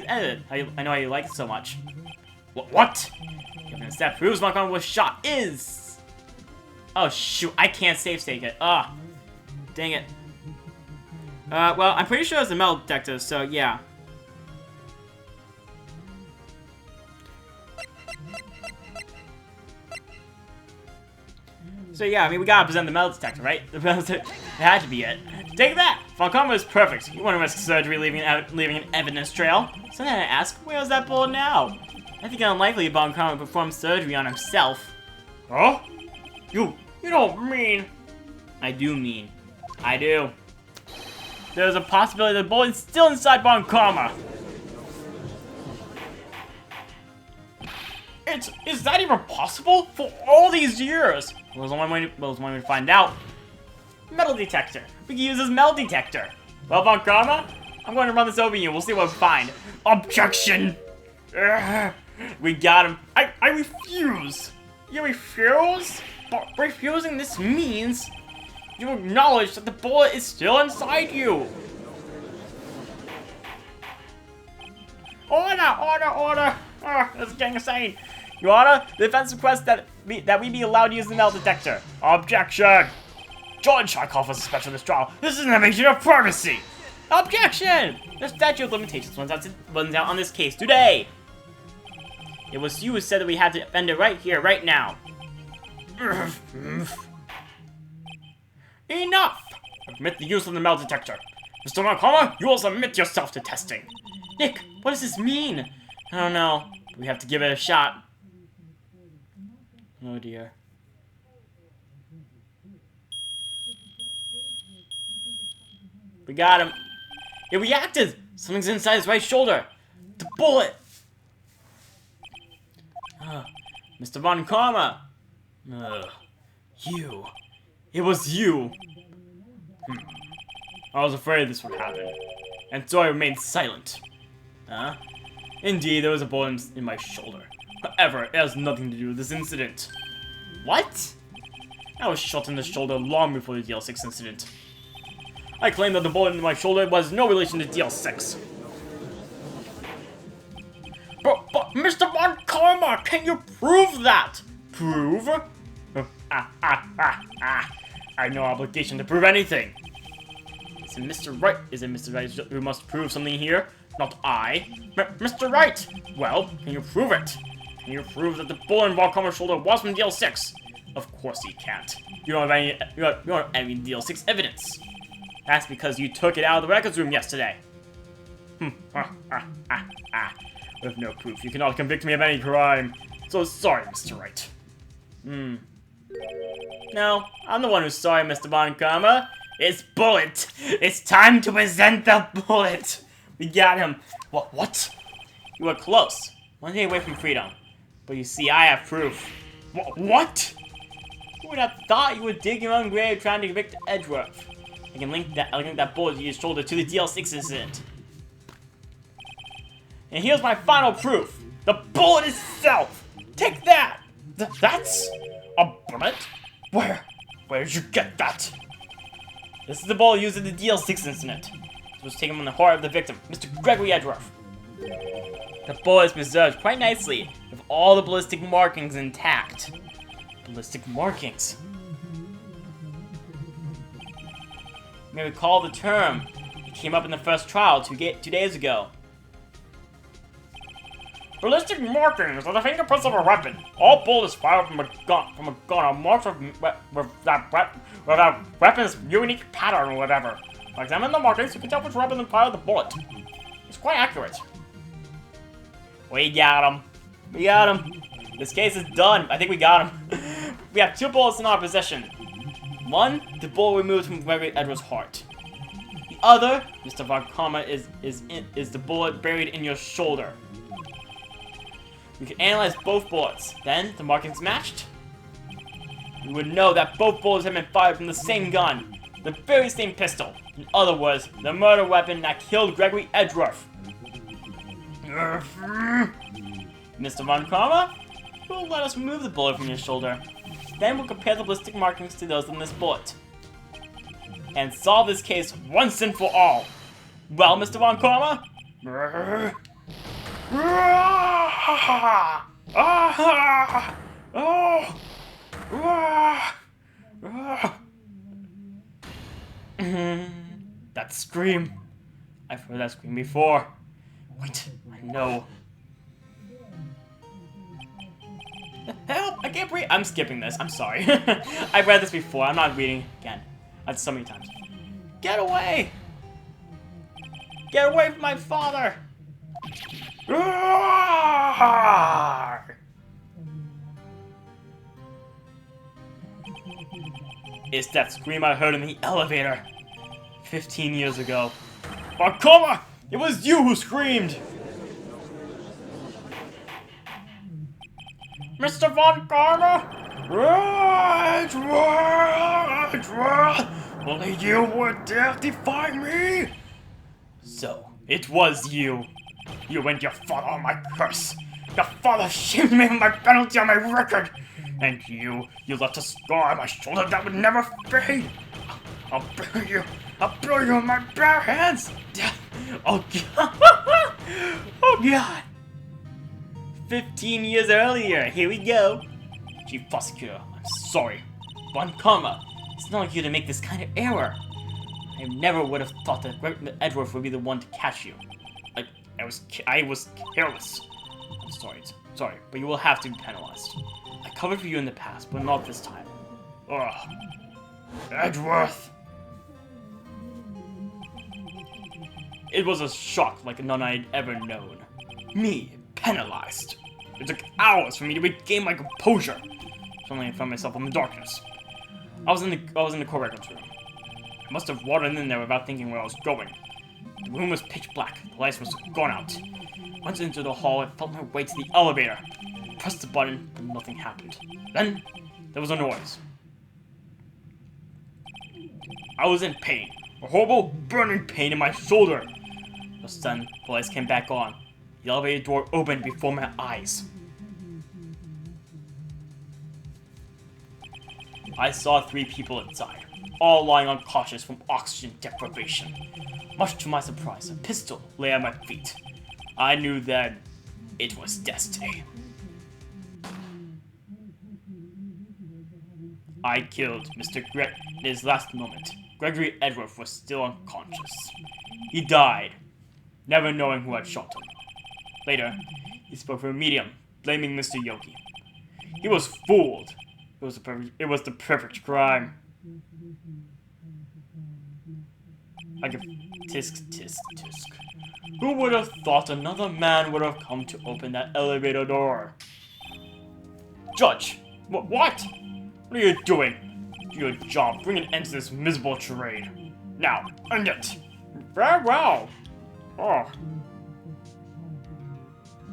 edit. I know how you like it so much. What? Evidence that proves Von Karma was shot is... Oh, shoot, I can't save it. Ah, dang it. Well, I'm pretty sure it's a metal detector, so yeah. So yeah, I mean, we gotta present the metal detector, right? It had to be it. Take that! Von Karma is perfect. You want to risk surgery leaving an evidence trail? So then I ask, where's that bullet now? I think it's unlikely Von Karma performed surgery on himself. Huh? You don't mean... I do mean. I do. There's a possibility the bullet is still inside Von Karma. Is that even possible? For all these years? Well, there's one way to find out. Metal detector. We can use this metal detector. Well, Von Karma, I'm going to run this over you. We'll see what we find. Objection! Ugh. We got him. I refuse. You refuse? But refusing this means you acknowledge that the bullet is still inside you. Order! This is getting insane. Your Honor, the defense requests that we be allowed to use the metal detector. Objection! Judge, I call for suspension of this trial. This is an invasion of privacy. Objection! The statute of limitations runs out on this case today. It was you who said that we had to end it right here, right now. Enough! Admit the use of the metal detector. Mr. Von Karma, you will submit yourself to testing. Nick, what does this mean? I don't know. We have to give it a shot. Oh dear. We got him. It reacted! Something's inside his right shoulder. The bullet! Mr. Von Karma! You. It was you. I was afraid this would happen. And so I remained silent. Indeed, there was a bullet in my shoulder. However, it has nothing to do with this incident. What? I was shot in the shoulder long before the DL6 incident. I claim that the bullet in my shoulder was no relation to DL6. But Mr. Von Karma, can you prove that? Prove? I have no obligation to prove anything. Is it Mr. Wright who must prove something here? Not I. Mr. Wright! Well, can you prove it? Can you prove that the bullet in Von Karma's shoulder was from DL6? Of course you can't. You don't have any DL6 evidence. That's because you took it out of the records room yesterday. With no proof, you cannot convict me of any crime. So sorry, Mr. Wright. No, I'm the one who's sorry, Mr. Von Karma. It's Bullet! It's time to present the Bullet! We got him. What? You were close. One day away from freedom. But you see, I have proof. What? Who would have thought you would dig your own grave trying to convict Edgeworth? I can link that bullet to your shoulder to the DL6 incident. And here's my final proof. The bullet itself! Take that! That's a bullet? Where did you get that? This is the bullet used in the DL6 incident. It was taken from the heart of the victim, Mr. Gregory Edgeworth. The bullet is preserved quite nicely, with all the ballistic markings intact. Ballistic markings? You may recall the term. It came up in the first trial 2 days ago. Ballistic markings are the fingerprints of a weapon. All bullets fired from a gun are marked with that weapon's unique pattern or whatever. By examining the markings, you can tell which weapon fired the bullet. It's quite accurate. We got him. We got him. This case is done. I think we got him. We have 2 bullets in our possession. One, the bullet removed from Gregory Edwards' heart. The other, Mr. Von Karma, is the bullet buried in your shoulder. We can analyze both bullets. Then, the markings matched. We would know that both bullets have been fired from the same gun, the very same pistol. In other words, the murder weapon that killed Gregory Edgeworth. Mr. Von Karma, will let us remove the bullet from your shoulder. Then we'll compare the ballistic markings to those in this bullet. And solve this case once and for all. Well, Mr. Von Karma? That scream. I've heard that scream before. Wait, I know. Help! I can't breathe! I'm skipping this, I'm sorry. I've read this before, I'm not reading again. I've so many times. Get away! Get away from my father! It's that scream I heard in the elevator 15 years ago. Bakoma! It was you who screamed! Mr. Von Karma? Only you would dare defy me? So, it was you. You and your father are my curse. Your father shamed me for my penalty on my record. And you left a scar on my shoulder that would never fade. I'll bury you. I'll bury you in my bare hands. Oh God. Oh God. 15 years earlier, here we go. Chief Prosecutor, I'm sorry. Von Karma, it's not like you to make this kind of error. I never would have thought that Edgeworth would be the one to catch you. I was careless. I'm sorry, but you will have to be penalized. I covered for you in the past, but not this time. Ugh. Edgeworth! It was a shock like none I had ever known. Me, penalized. It took hours for me to regain my composure. Suddenly I found myself in the darkness. I was in the court records room. I must have wandered in there without thinking where I was going. The room was pitch black. The lights must have gone out. Once into the hall, I felt my way to the elevator. I pressed the button, but nothing happened. Then, there was a noise. I was in pain. A horrible, burning pain in my shoulder. Just then, the lights came back on. The elevator door opened before my eyes. I saw 3 people inside, all lying unconscious from oxygen deprivation. Much to my surprise, a pistol lay at my feet. I knew then it was destiny. I killed Mr. Gregg in his last moment. Gregory Edgeworth was still unconscious. He died, never knowing who had shot him. Later, he spoke for a medium, blaming Mr. Yogi. He was fooled. It was the perfect crime. I give tisk, tisk, tisk. Who would have thought another man would have come to open that elevator door? Judge! What? What are you doing? Good job. Bring an end to this miserable charade. Now, end it. Very well. Oh.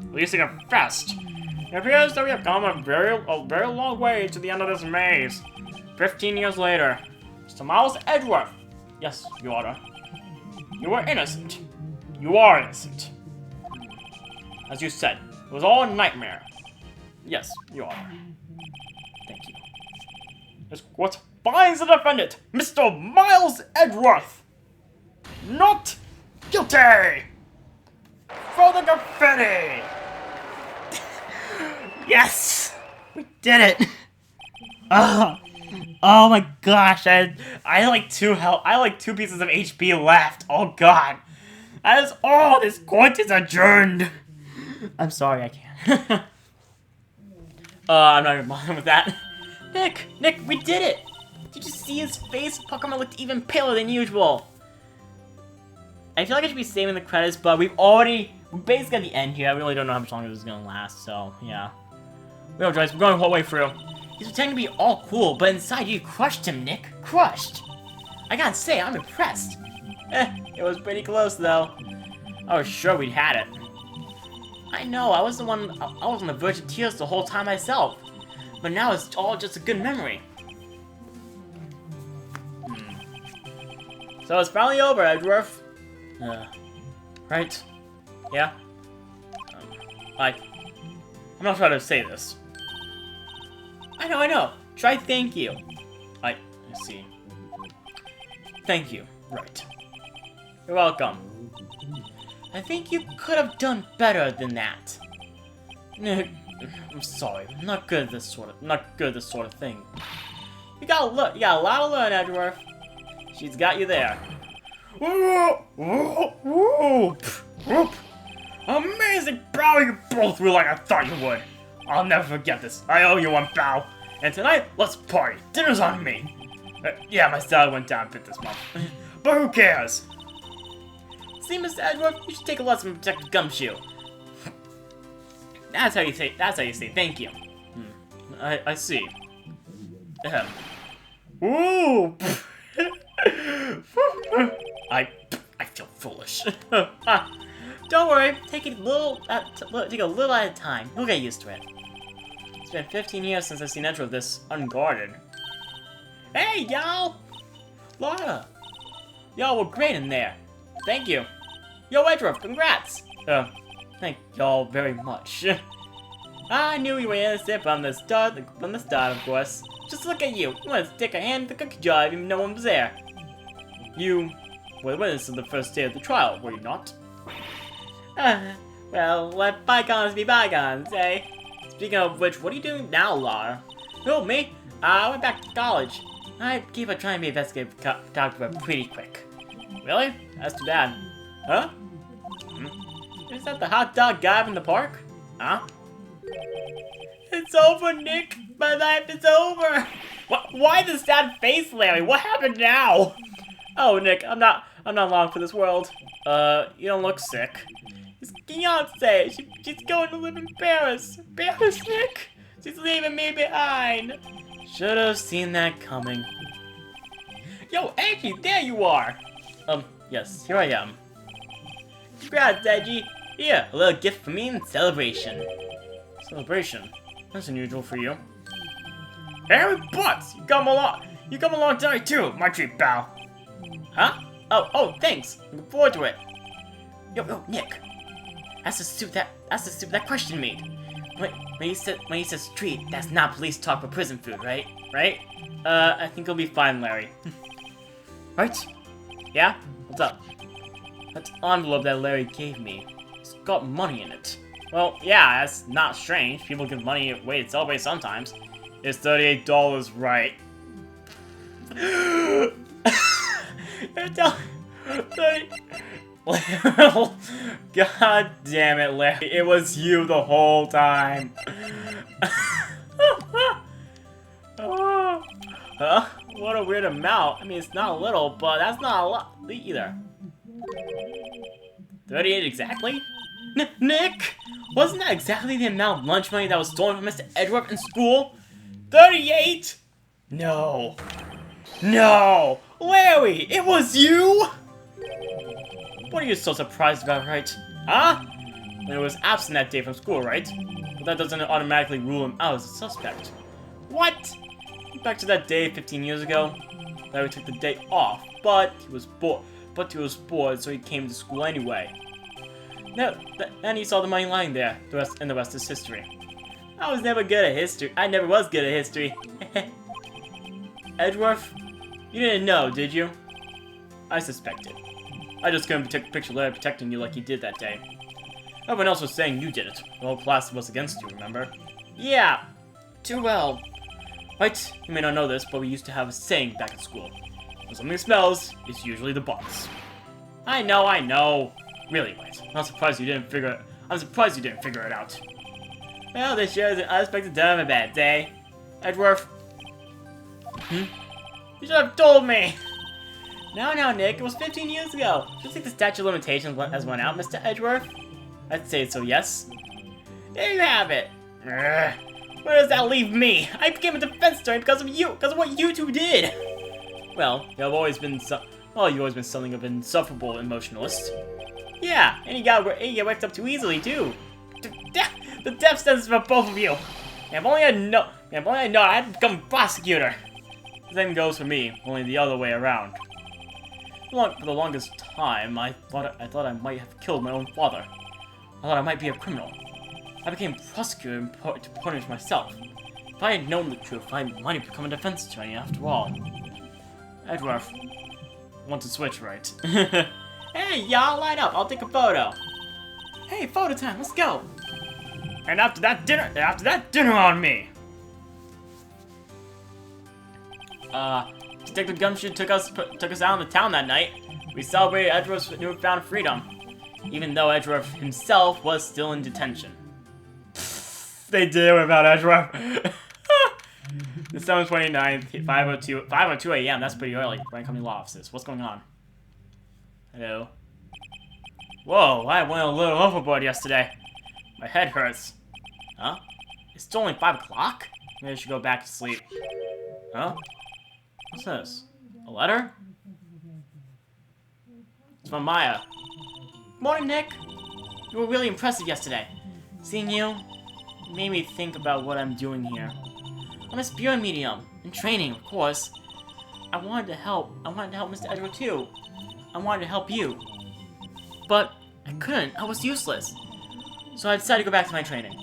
At least I confessed. It appears that we have come a very long way to the end of this maze. 15 years later. Mr. Miles Edgeworth. Yes, Your Honor. You were innocent. You are innocent. As you said, it was all a nightmare. Yes, Your Honor. Thank you. This court finds the defendant, Mr. Miles Edgeworth, not guilty! For the confetti! Yes! We did it! Oh my gosh, I had like two pieces of HP left. Oh god. That is all. This court is adjourned. I'm sorry, I can't. I'm not even bothering with that. Nick, we did it! Did you see his face? Pokemon looked even paler than usual. I feel like I should be saving the credits, but we're basically at the end here. We really don't know how much longer this is gonna last, so yeah. We don't choice. We're going the whole way through. He's pretending to be all cool, but inside you crushed him, Nick. Crushed. I gotta say, I'm impressed. It was pretty close though. I was sure we'd had it. I know, I was on the verge of tears the whole time myself. But now it's all just a good memory. So it's finally over, Edgeworth. Right? Yeah? I'm not trying to say this. I know. Try thank you. I see. Thank you. Right. You're welcome. I think you could have done better than that. I'm sorry. I'm not good at this sort of thing. You got a lot to learn, Edgeworth. She's got you there. Amazing bow you both threw like I thought you would. I'll never forget this. I owe you one bow. And tonight, let's party. Dinner's on me. Yeah, my salad went down a bit this month. But who cares? See, Mr. Edgeworth, you should take a lesson from Detective Gumshoe. That's how you say thank you. I see. Ooh. I feel foolish. Don't worry, take a little at a time. You'll get used to it. It's been 15 years since I've seen Edgeworth this unguarded. Hey, y'all! Laura! Y'all were great in there. Thank you. Yo, Edgeworth, congrats! Thank y'all very much. I knew you were innocent from the start, of course. Just look at you. You want to stick a hand in the cookie jar even no one was there. You were the witness of the first day of the trial, were you not? Well, let bygones be bygones, eh? Speaking of which, what are you doing now, Laura? Who, me? I went back to college. I keep on trying to be investigative doctor pretty quick. Really? That's too bad. Huh? Is that the hot dog guy from the park? Huh? It's over, Nick. My life is over. What? Why the sad face, Larry? What happened now? Oh, Nick, I'm not long for this world. You don't look sick. It's Beyonce. She's going to live in Paris. Paris, Nick. She's leaving me behind. Should have seen that coming. Yo, Edgy, there you are. Yes, here I am. Congrats, Edgy. Here, a little gift for me in celebration. Celebration? That's unusual for you. Harry Butts, you come along tonight too, my treat pal. Huh? Oh, thanks. Looking forward to it. Yo, Nick. That's the suit that questioned me. When he says treat, that's not police talk for prison food, right? Right? I think it'll be fine, Larry. Right? Yeah? What's up? That envelope that Larry gave me. It's got money in it. Well, yeah, that's not strange. People give money away to celebrate sometimes. It's $38, right? You're telling... God damn it, Larry. It was you the whole time. Huh? What a weird amount. I mean, it's not a little, but that's not a lot either. 38 exactly? Nick! Wasn't that exactly the amount of lunch money that was stolen from Mr. Edgeworth in school? 38? No. No! Larry, it was you? What are you so surprised about, Wright? Huh? He was absent that day from school, right? But that doesn't automatically rule him out as a suspect. What? Back to that day 15 years ago. Larry took the day off, but he was bored, so he came to school anyway. Then he saw the money lying there, and the rest is history. I was never good at history. I never was good at history. Edgeworth? You didn't know, did you? I suspected. I just couldn't picture Larry protecting you like he did that day. Everyone else was saying you did it. The whole class was against you, remember? Yeah, too well. Right, you may not know this, but we used to have a saying back at school. When something smells, it's usually the boss. I know. Really, Wright. I'm surprised you didn't figure it out. Well, this year is an unexpected turn of events, eh? Edgeworth? You should have told me! No, Nick, it was 15 years ago. Just think the statute of limitations has run out, Mr. Edgeworth? I'd say so, yes. There you have it. Where does that leave me? I became a defense attorney because of you, because of what you two did. Well, you've always been something of an insufferable emotionalist. Yeah, and you get worked up too easily too. The death sentence for both of you. If only I know, I'd become a prosecutor. The same goes for me, only the other way around. For the longest time, I thought I might have killed my own father. I thought I might be a criminal. I became prosecutor to punish myself. If I had known the truth, I might have become a defense attorney after all. Edgeworth, want to switch, right? Hey, y'all, line up. I'll take a photo. Hey, photo time. Let's go. And after that dinner on me. Detective Gumshoe took us out in the town that night. We celebrated Edgeworth's newfound freedom, even though Edgeworth himself was still in detention. They did without Edgeworth. December 29th, 5:02 a.m. That's pretty early. Wright Company Law Offices. What's going on? Hello. Whoa, I went a little overboard yesterday. My head hurts. Huh? It's only 5 o'clock? Maybe I should go back to sleep. Huh? What's this? A letter? It's from Maya. Morning, Nick. You were really impressive yesterday. Seeing you made me think about what I'm doing here. I'm a spirit medium, in training, of course. I wanted to help Mr. Edgeworth too. I wanted to help you. But I couldn't, I was useless. So I decided to go back to my training.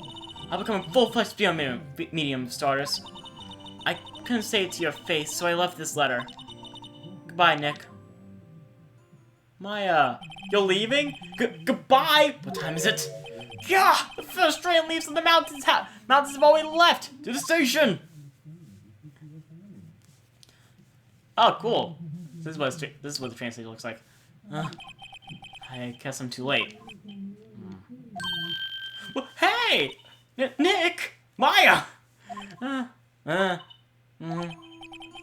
I'll become a full-fledged spirit medium, starters. I couldn't say it to your face, so I left this letter. Goodbye, Nick. Maya, you're leaving? Goodbye! What time is it? Yeah! The first train leaves from the mountains. Mountains have already left! To the station! Oh, cool. This is what the train station looks like. I guess I'm too late. Well, hey! Nick! Maya!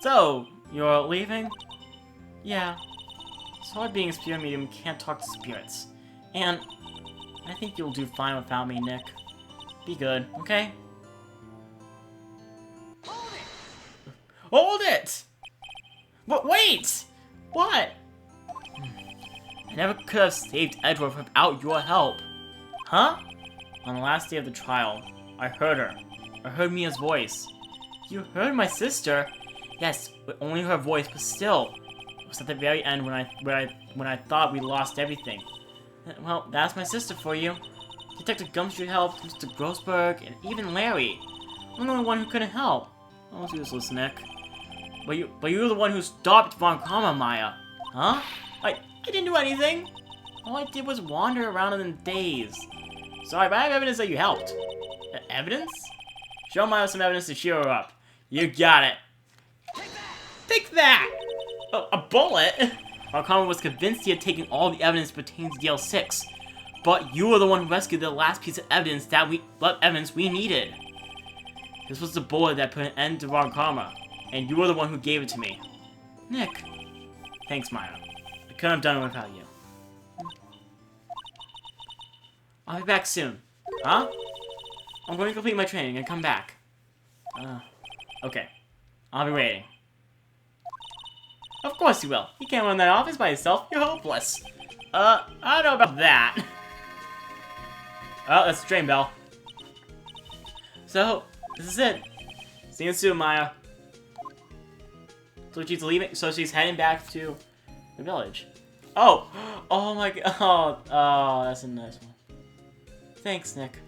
So, you're leaving? Yeah. It's hard being a spirit medium can't talk to spirits. And I think you'll do fine without me, Nick. Be good, okay? Hold it! But wait! What? I never could have saved Edgeworth without your help. Huh? On the last day of the trial, I heard her. I heard Mia's voice. You heard my sister? Yes, but only her voice, but still. It was at the very end when I thought we lost everything. Well, that's my sister for you. Detective Gumshoe helped, Mr. Grossberg, and even Larry. I'm the only one who couldn't help. I was useless, Nick. But you're the one who stopped Von Karma, Maya. Huh? I didn't do anything. All I did was wander around in the daze. Sorry, but I have evidence that you helped. Evidence? Show Maya some evidence to cheer her up. You got it. Take that! Oh, a bullet? Von Karma was convinced he had taken all the evidence pertaining to DL6. But you were the one who rescued the last piece of evidence we needed. This was the bullet that put an end to Von Karma. And you were the one who gave it to me. Nick. Thanks, Maya. I couldn't have done it without you. I'll be back soon. Huh? I'm going to complete my training and come back. Okay. I'll be waiting. Of course you will. You can't run that office by yourself. You're hopeless. I don't know about that. Oh, that's the train bell. So, this is it. See you soon, Maya. So she's leaving. So she's heading back to the village. Oh, oh my god. Oh, that's a nice one. Thanks, Nick.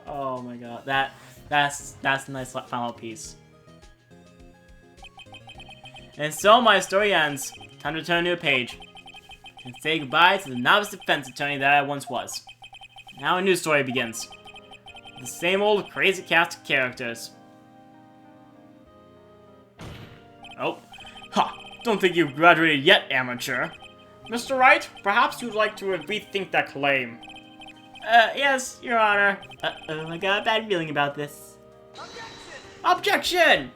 Oh my god, that's a nice final piece. And so my story ends. Time to turn a new page and say goodbye to the novice defense attorney that I once was. Now a new story begins. The same old crazy cast of characters. Oh, ha! Don't think you've graduated yet, amateur. Mr. Wright, perhaps you'd like to rethink that claim. Yes, Your Honor. Uh-oh, I got a bad feeling about this. Objection! Objection!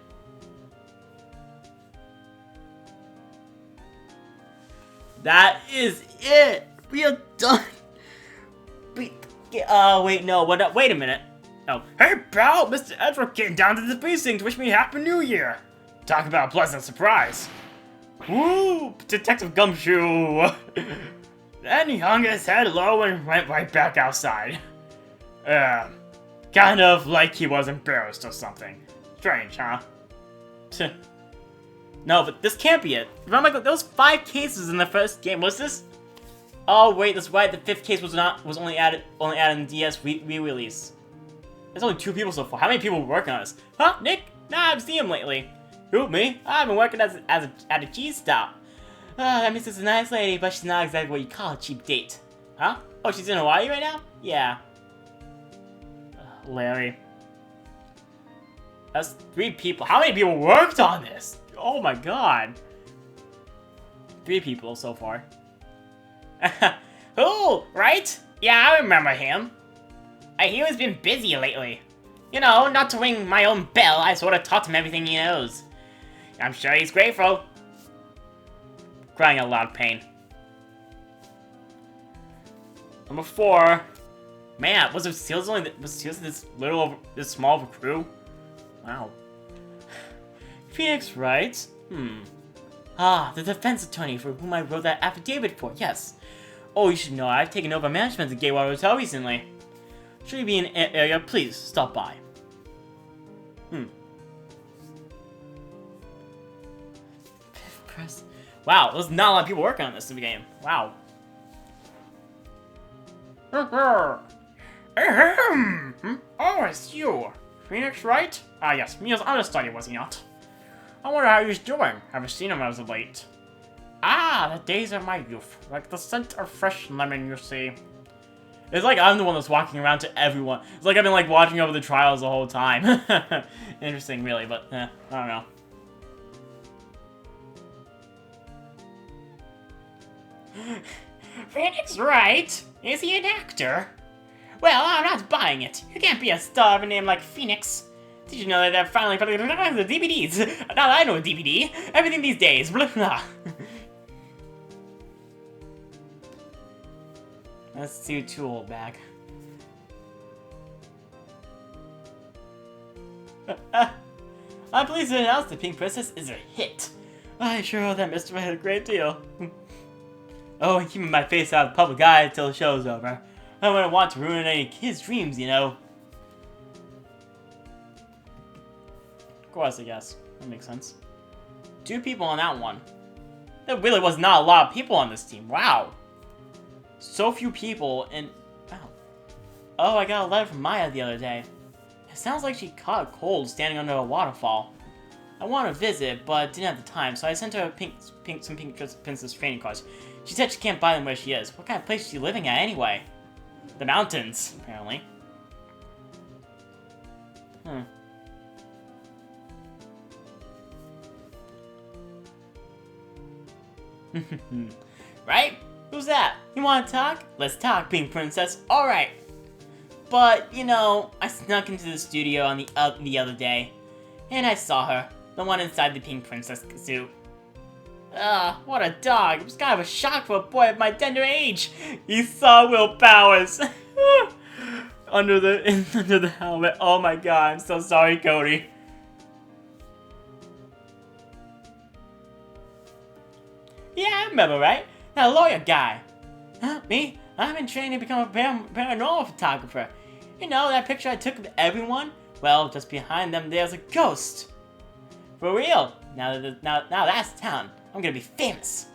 That is it! We are done! Wait, no, what, wait a minute. Oh, hey pal, Mr. Edward came down to the precinct to wish me Happy New Year! Talk about a pleasant surprise. Woo! Detective Gumshoe! Then he hung his head low and went right back outside. Kind of like he was embarrassed or something. Strange, huh? No, but this can't be it. Remember, there was 5 cases in the first game. Was this? Oh wait, that's right. The 5th case was only added in the DS re-release. There's only 2 people so far. How many people were working on this? Huh, Nick? Nah, I haven't seen him lately. Who, me? I've been working at a cheese stop. That means it's a nice lady, but she's not exactly what you call a cheap date. Huh? Oh, she's in Hawaii right now? Yeah. Larry. That's 3 people. How many people worked on this? Oh my god. 3 people so far. Who? Right? Yeah, I remember him. I hear he's been busy lately. You know, not to ring my own bell, I sort of taught him everything he knows. I'm sure he's grateful. Crying out loud pain. Number 4. Man, was seriously this small of a crew? Wow. Phoenix, right? Ah, the defense attorney for whom I wrote that affidavit for, yes. Oh, you should know, I've taken over management of the Gateway Hotel recently. Should you be in an area, please stop by. Press. Wow, there's not a lot of people working on this in the game. Wow. Oh, it's you. Phoenix, right? Ah, yes, Mia's understudy, was he not? I wonder how he's doing. Haven't seen him as of late. Ah, the days of my youth. Like the scent of fresh lemon, you see. It's like I'm the one that's walking around to everyone. It's like I've been like watching over the trials the whole time. Interesting, really, but I don't know. Phoenix, right? Is he an actor? Well, I'm not buying it. You can't be a star of a name like Phoenix. Did you know that they're finally putting the DVDs? Now that I know a DVD, everything these days, blah blah. Let's see a tool bag. I'm pleased to announce the Pink Princess is a hit. I sure owe that Mr. Wright a great deal. Oh, and keeping my face out of the public eye until the show's over. I wouldn't want to ruin any kid's dreams, you know. Of course, I guess. That makes sense. 2 people on that one. There really was not a lot of people on this team. Wow. So few people, and wow. Oh, I got a letter from Maya the other day. It sounds like she caught a cold standing under a waterfall. I want to visit, but didn't have the time, so I sent her some pink princess training cards. She said she can't buy them where she is. What kind of place is she living at anyway? The mountains, apparently. Right? Who's that? You want to talk? Let's talk, Pink Princess. Alright. But, you know, I snuck into the studio on the other day, and I saw her. The one inside the Pink Princess suit. What a dog. It was kind of a shock for a boy of my tender age. He saw Will Powers. under the helmet. Oh my god, I'm so sorry, Cody. remember, right? That lawyer guy. Huh? Me? I've been training to become a paranormal photographer. You know, that picture I took of everyone? Well, just behind them, there's a ghost. For real. Now that's town. I'm gonna be famous.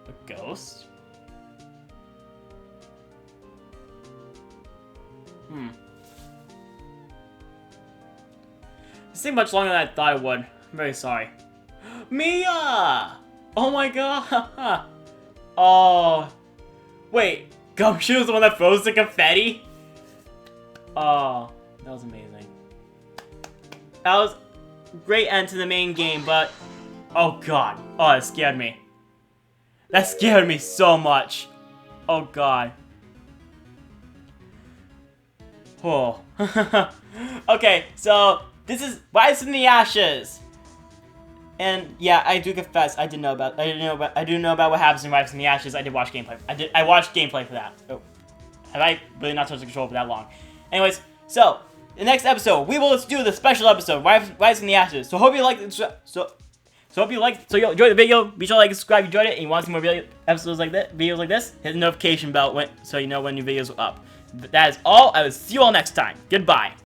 A ghost? This took much longer than I thought it would. I'm very sorry. Mia! Oh my god! Oh. Wait, Gumshoe was the one that froze the confetti? Oh, that was amazing. That was a great end to the main game, but... Oh god. Oh, that scared me. That scared me so much. Oh god. Oh. Okay, so this is Rise from the Ashes. And yeah, I do confess, I do know about what happens in Rise from the Ashes. I did watch gameplay. I watched gameplay for that. Oh. Have I really not touched the control for that long? Anyways, so the next episode, we will do the special episode, Rise from the Ashes. So hope you like it. So you enjoyed the video. Be sure to like and subscribe if you enjoyed it and you want some more episodes like that, videos like this. Hit the notification bell so you know when new videos are up. But that is all. I will see you all next time. Goodbye.